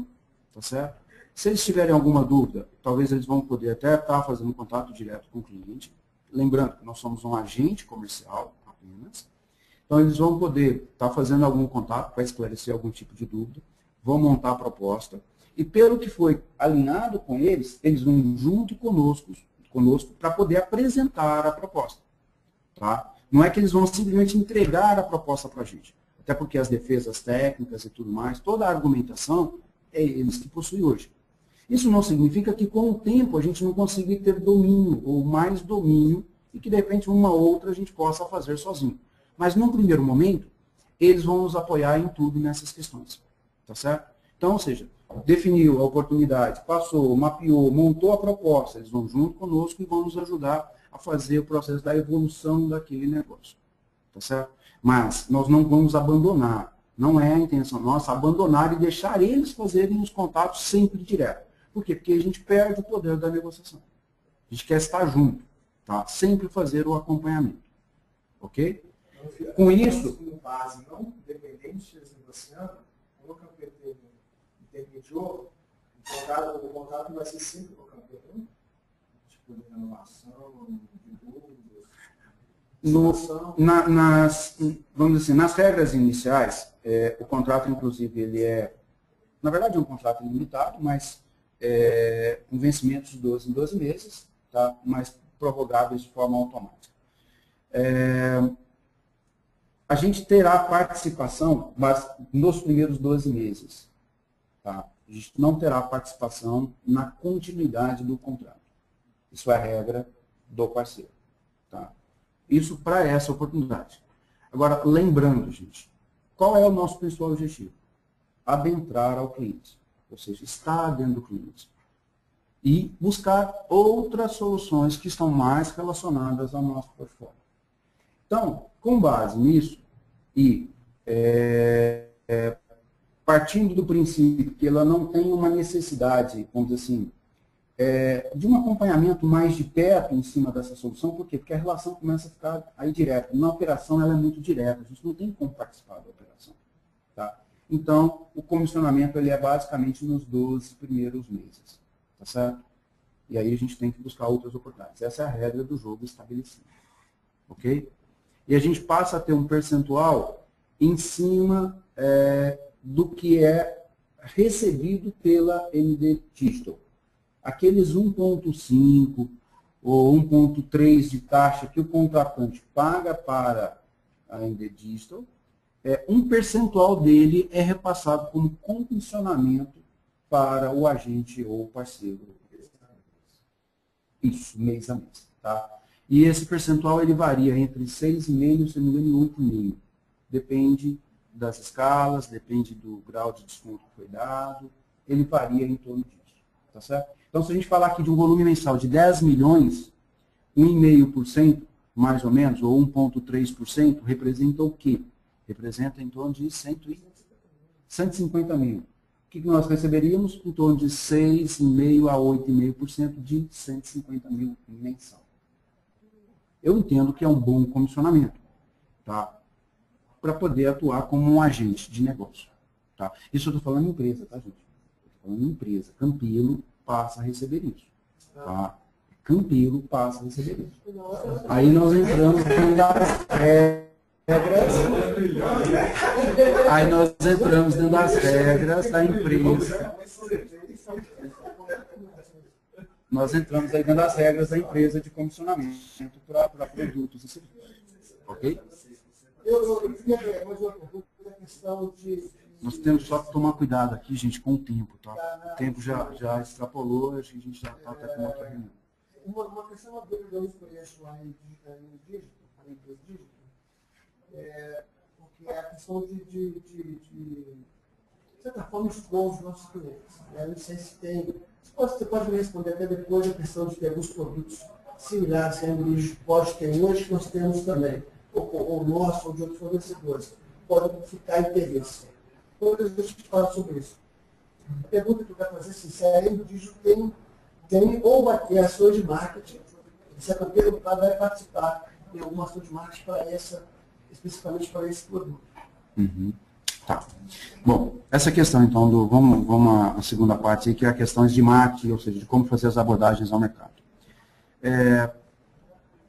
tá certo? Se eles tiverem alguma dúvida, talvez eles vão poder até estar fazendo contato direto com o cliente. Lembrando que nós somos um agente comercial apenas. Então, eles vão poder estar fazendo algum contato para esclarecer algum tipo de dúvida, vão montar a proposta, e pelo que foi alinhado com eles, eles vão junto conosco para poder apresentar a proposta. Tá? Não é que eles vão simplesmente entregar a proposta para a gente, até porque as defesas técnicas e tudo mais, toda a argumentação, é eles que possuem hoje. Isso não significa que com o tempo a gente não consiga ter domínio, ou mais domínio, e que de repente uma ou outra a gente possa fazer sozinho. Mas num primeiro momento, eles vão nos apoiar em tudo nessas questões. Tá certo? Então, ou seja, definiu a oportunidade, passou, mapeou, montou a proposta, eles vão junto conosco e vão nos ajudar a fazer o processo da evolução daquele negócio. Tá certo? Mas nós não vamos abandonar. Não é a intenção nossa abandonar e deixar eles fazerem os contatos sempre direto. Por quê? Porque a gente perde o poder da negociação. A gente quer estar junto. Tá? Sempre fazer o acompanhamento. Ok? Com isso...
Como base, não independente de negociando, quando o campeão intermediou, o contrato vai ser sempre com o campeão, tipo de renovação, de dúvidas,
vamos dizer assim, nas regras iniciais, o contrato, inclusive, ele é, na verdade, é um contrato ilimitado, mas com vencimentos de 12 em 12 meses, tá? Mas prorrogáveis de forma automática. A gente terá participação mas nos primeiros 12 meses. Tá? A gente não terá participação na continuidade do contrato. Isso é a regra do parceiro. Tá? Isso para essa oportunidade. Agora, lembrando, gente, qual é o nosso principal objetivo? Adentrar ao cliente. Ou seja, estar dentro do cliente. E buscar outras soluções que estão mais relacionadas ao nosso portfólio. Então, com base nisso, e partindo do princípio que ela não tem uma necessidade, vamos dizer assim, de um acompanhamento mais de perto em cima dessa solução, por quê? Porque a relação começa a ficar aí direta. Na operação ela é muito direta, a gente não tem como participar da operação. Tá? Então, o comissionamento ele é basicamente nos 12 primeiros meses. Tá certo? E aí a gente tem que buscar outras oportunidades. Essa é a regra do jogo estabelecida. Ok? E a gente passa a ter um percentual em cima do que é recebido pela ND Digital. Aqueles 1,5 ou 1,3 de taxa que o contratante paga para a ND Digital, um percentual dele é repassado como comissionamento para o agente ou parceiro. Isso, mês a mês. Tá? E esse percentual ele varia entre 6,5% e, se não me engano, 8,5%. Depende das escalas, depende do grau de desconto que foi dado, ele varia em torno disso. Tá certo? Então, se a gente falar aqui de um volume mensal de 10 milhões, 1,5%, mais ou menos, ou 1,3%, representa o quê? Representa em torno de 150 mil. O que nós receberíamos? Em torno de 6,5% a 8,5% de 150 mil mensal. Eu entendo que é um bom comissionamento, tá? Para poder atuar como um agente de negócio. Tá? Isso eu estou falando em empresa, tá, gente? Estou falando em empresa. Campelo passa a receber isso. Tá? Campelo passa a receber isso. Aí nós entramos dentro das regras. Aí nós entramos dentro das regras da empresa. Nós entramos aí dentro das regras da empresa de comissionamento para produtos e serviços. Ok? Nós temos só que tomar cuidado aqui, gente, com o tempo. Tá? O tempo já extrapolou, acho que a gente já está até com outra reunião.
Uma questão que eu conheço lá em dígito, porque é a questão de de certa forma, expor os nossos clientes. Eu não sei se tem... Você pode me responder até depois a questão de ter alguns produtos similares que a Endedigest pode ter hoje, que nós temos também, ou nosso, ou de outros fornecedores. Pode ficar interesse. Quando a gente fala sobre isso. A pergunta que eu quero fazer, se a Endedigest tem ou vai ter ações de marketing, se a campeã vai participar de alguma ação de marketing para especificamente para esse produto.
Uhum. Tá. Bom, essa questão, então, vamos à segunda parte, aí, que é a questão de marketing, ou seja, de como fazer as abordagens ao mercado.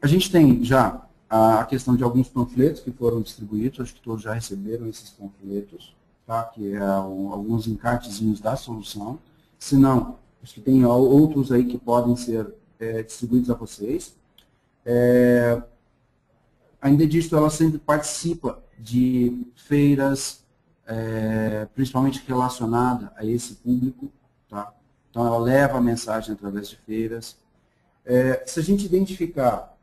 A gente tem já a questão de alguns panfletos que foram distribuídos, acho que todos já receberam esses panfletos, tá? Que é alguns encartezinhos da solução. Se não, acho que tem outros aí que podem ser distribuídos a vocês. A Endedigest, ela sempre participa de feiras, principalmente relacionada a esse público, tá? Então ela leva a mensagem através de feiras. Se a gente identificar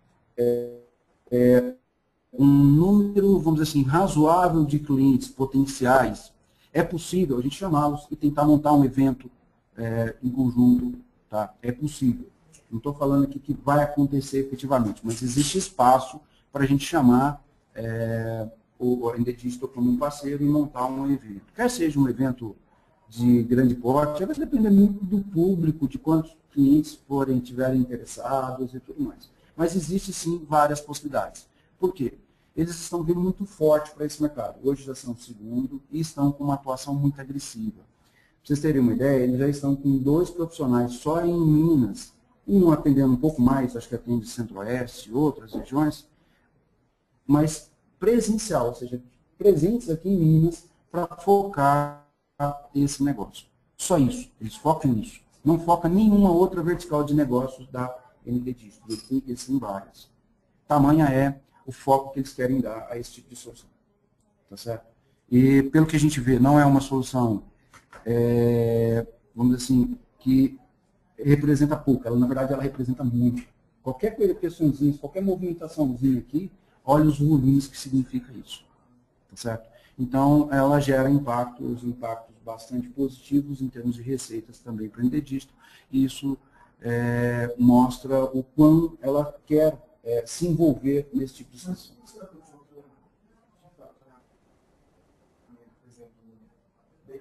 um número, vamos dizer assim, razoável de clientes potenciais, é possível a gente chamá-los e tentar montar um evento em conjunto, tá? É possível. Não estou falando aqui que vai acontecer efetivamente, mas existe espaço para a gente chamar o Endedigest como um parceiro e montar um evento. Quer seja um evento de grande porte, vai depender muito do público, de quantos clientes tiverem interessados e tudo mais. Mas existe sim várias possibilidades. Por quê? Eles estão vindo muito forte para esse mercado. Hoje já são o segundo e estão com uma atuação muito agressiva. Para vocês terem uma ideia, eles já estão com 2 profissionais só em Minas, um atendendo um pouco mais, acho que atende Centro-Oeste e outras regiões, mas presencial, ou seja, presentes aqui em Minas para focar esse negócio. Só isso, eles focam nisso. Não foca nenhuma outra vertical de negócios da Endedigest, eles têm várias. Tamanha é o foco que eles querem dar a esse tipo de solução. Tá certo? E pelo que a gente vê, não é uma solução, vamos dizer assim, que representa pouco. Ela, na verdade, ela representa muito. Qualquer questãozinha, qualquer movimentaçãozinha aqui, olha os volumes que significa isso. Tá certo? Então, ela gera impactos bastante positivos em termos de receitas também para a Endedigest. E isso mostra o quão ela quer se envolver nesse tipo de situação.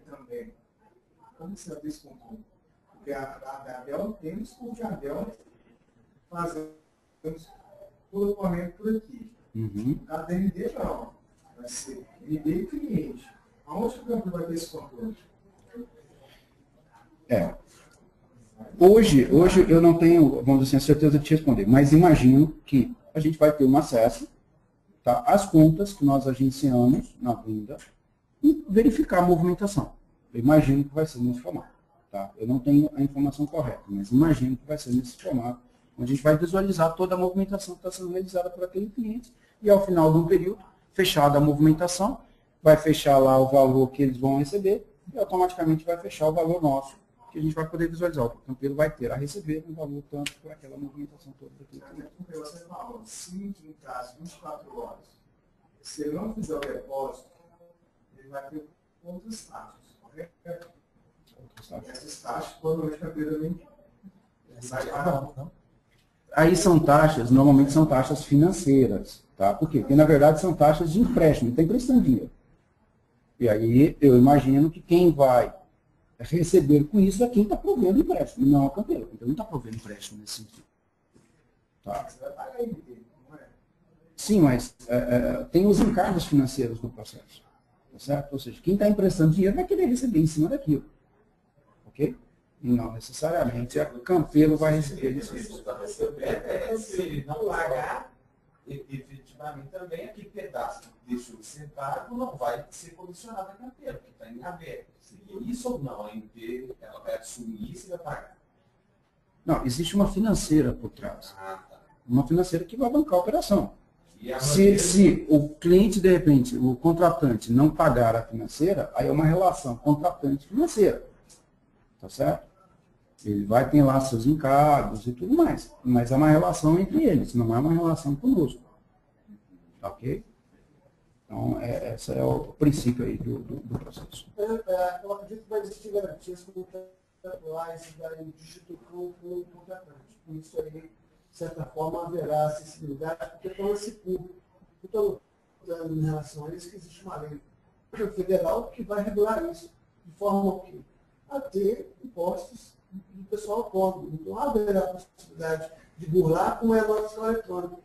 Também. Como você vê isso com tudo? Porque a Abel temos com o Abel fazemos todo o momento por aqui.
Uhum.
A DND não. Vai ser DND e cliente. Aonde o campo vai ter esse controle?
Hoje eu não tenho, vamos dizer assim, a certeza de te responder, mas imagino que a gente vai ter um acesso, tá, às contas que nós agenciamos na venda e verificar a movimentação. Eu imagino que vai ser nesse formato. Tá? Eu não tenho a informação correta, mas imagino que vai ser nesse formato, onde a gente vai visualizar toda a movimentação que está sendo realizada por aquele cliente e ao final de um período, fechada a movimentação, vai fechar lá o valor que eles vão receber e automaticamente vai fechar o valor nosso, que a gente vai poder visualizar. O campeiro vai ter a receber um valor tanto por aquela movimentação toda daquele cliente.
Você fala, se em caso 24 horas, se ele não fizer o depósito, ele vai ter outras taxas, correto? Essas taxas, provavelmente, a campeira nem vai pagar, não?
Aí são taxas, normalmente são taxas financeiras. Tá? Por quê? Porque, na verdade, são taxas de empréstimo, ele está emprestando dinheiro. E aí, eu imagino que quem vai receber com isso é quem está provendo empréstimo, não a campeira. Então, não está provendo empréstimo nesse sentido. Tá?
Você vai pagar ele, não é?
Sim, mas tem os encargos financeiros no processo. Tá certo? Ou seja, quem está emprestando dinheiro vai querer receber em cima daquilo. Ok? E não necessariamente a campeiro vai receber isso.
Se ele não pagar, efetivamente também aquele pedaço que deixou de ser pago não vai ser comissionado a campeiro, porque está em aberto. Seria isso ou não? Ela vai assumir isso e vai pagar?
Não, existe uma financeira por trás.
Ah, tá.
Uma financeira que vai bancar a operação.
E a
Se o cliente, de repente, o contratante, não pagar a financeira, aí é uma relação contratante-financeira. Tá certo? Ele vai ter lá seus encargos e tudo mais. Mas é uma relação entre eles, não é uma relação conosco. Ok? Então, esse é o princípio aí do processo.
Eu acredito que vai existir garantias contratuais da dígito para o contratante. Por isso aí, de certa forma, haverá acessibilidade, porque torna-se público. Então, em relação a isso, que existe uma lei federal que vai regular isso, de forma que a ter impostos do pessoal autônomo. Então, haverá a possibilidade de burlar como é a nota fiscal eletrônica.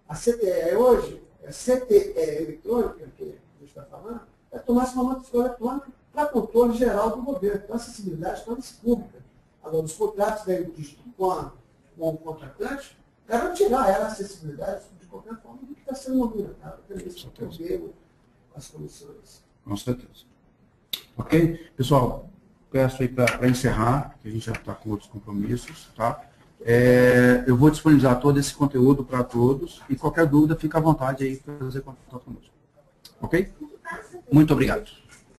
A CTE hoje, a CTE eletrônica, que a gente está falando, é tomar-se uma nota fiscal eletrônica para controle geral do governo. Então, a acessibilidade torna-se pública. Agora, os contratos da indústria com o contratante garantirá ela a acessibilidade de qualquer forma do que está sendo movimentado pelo as comissões.
Com certeza. Ok? Pessoal, peço aí para encerrar, que a gente já está com outros compromissos, tá? Eu vou disponibilizar todo esse conteúdo para todos e qualquer dúvida, fica à vontade aí para fazer contato conosco. Ok? Muito obrigado.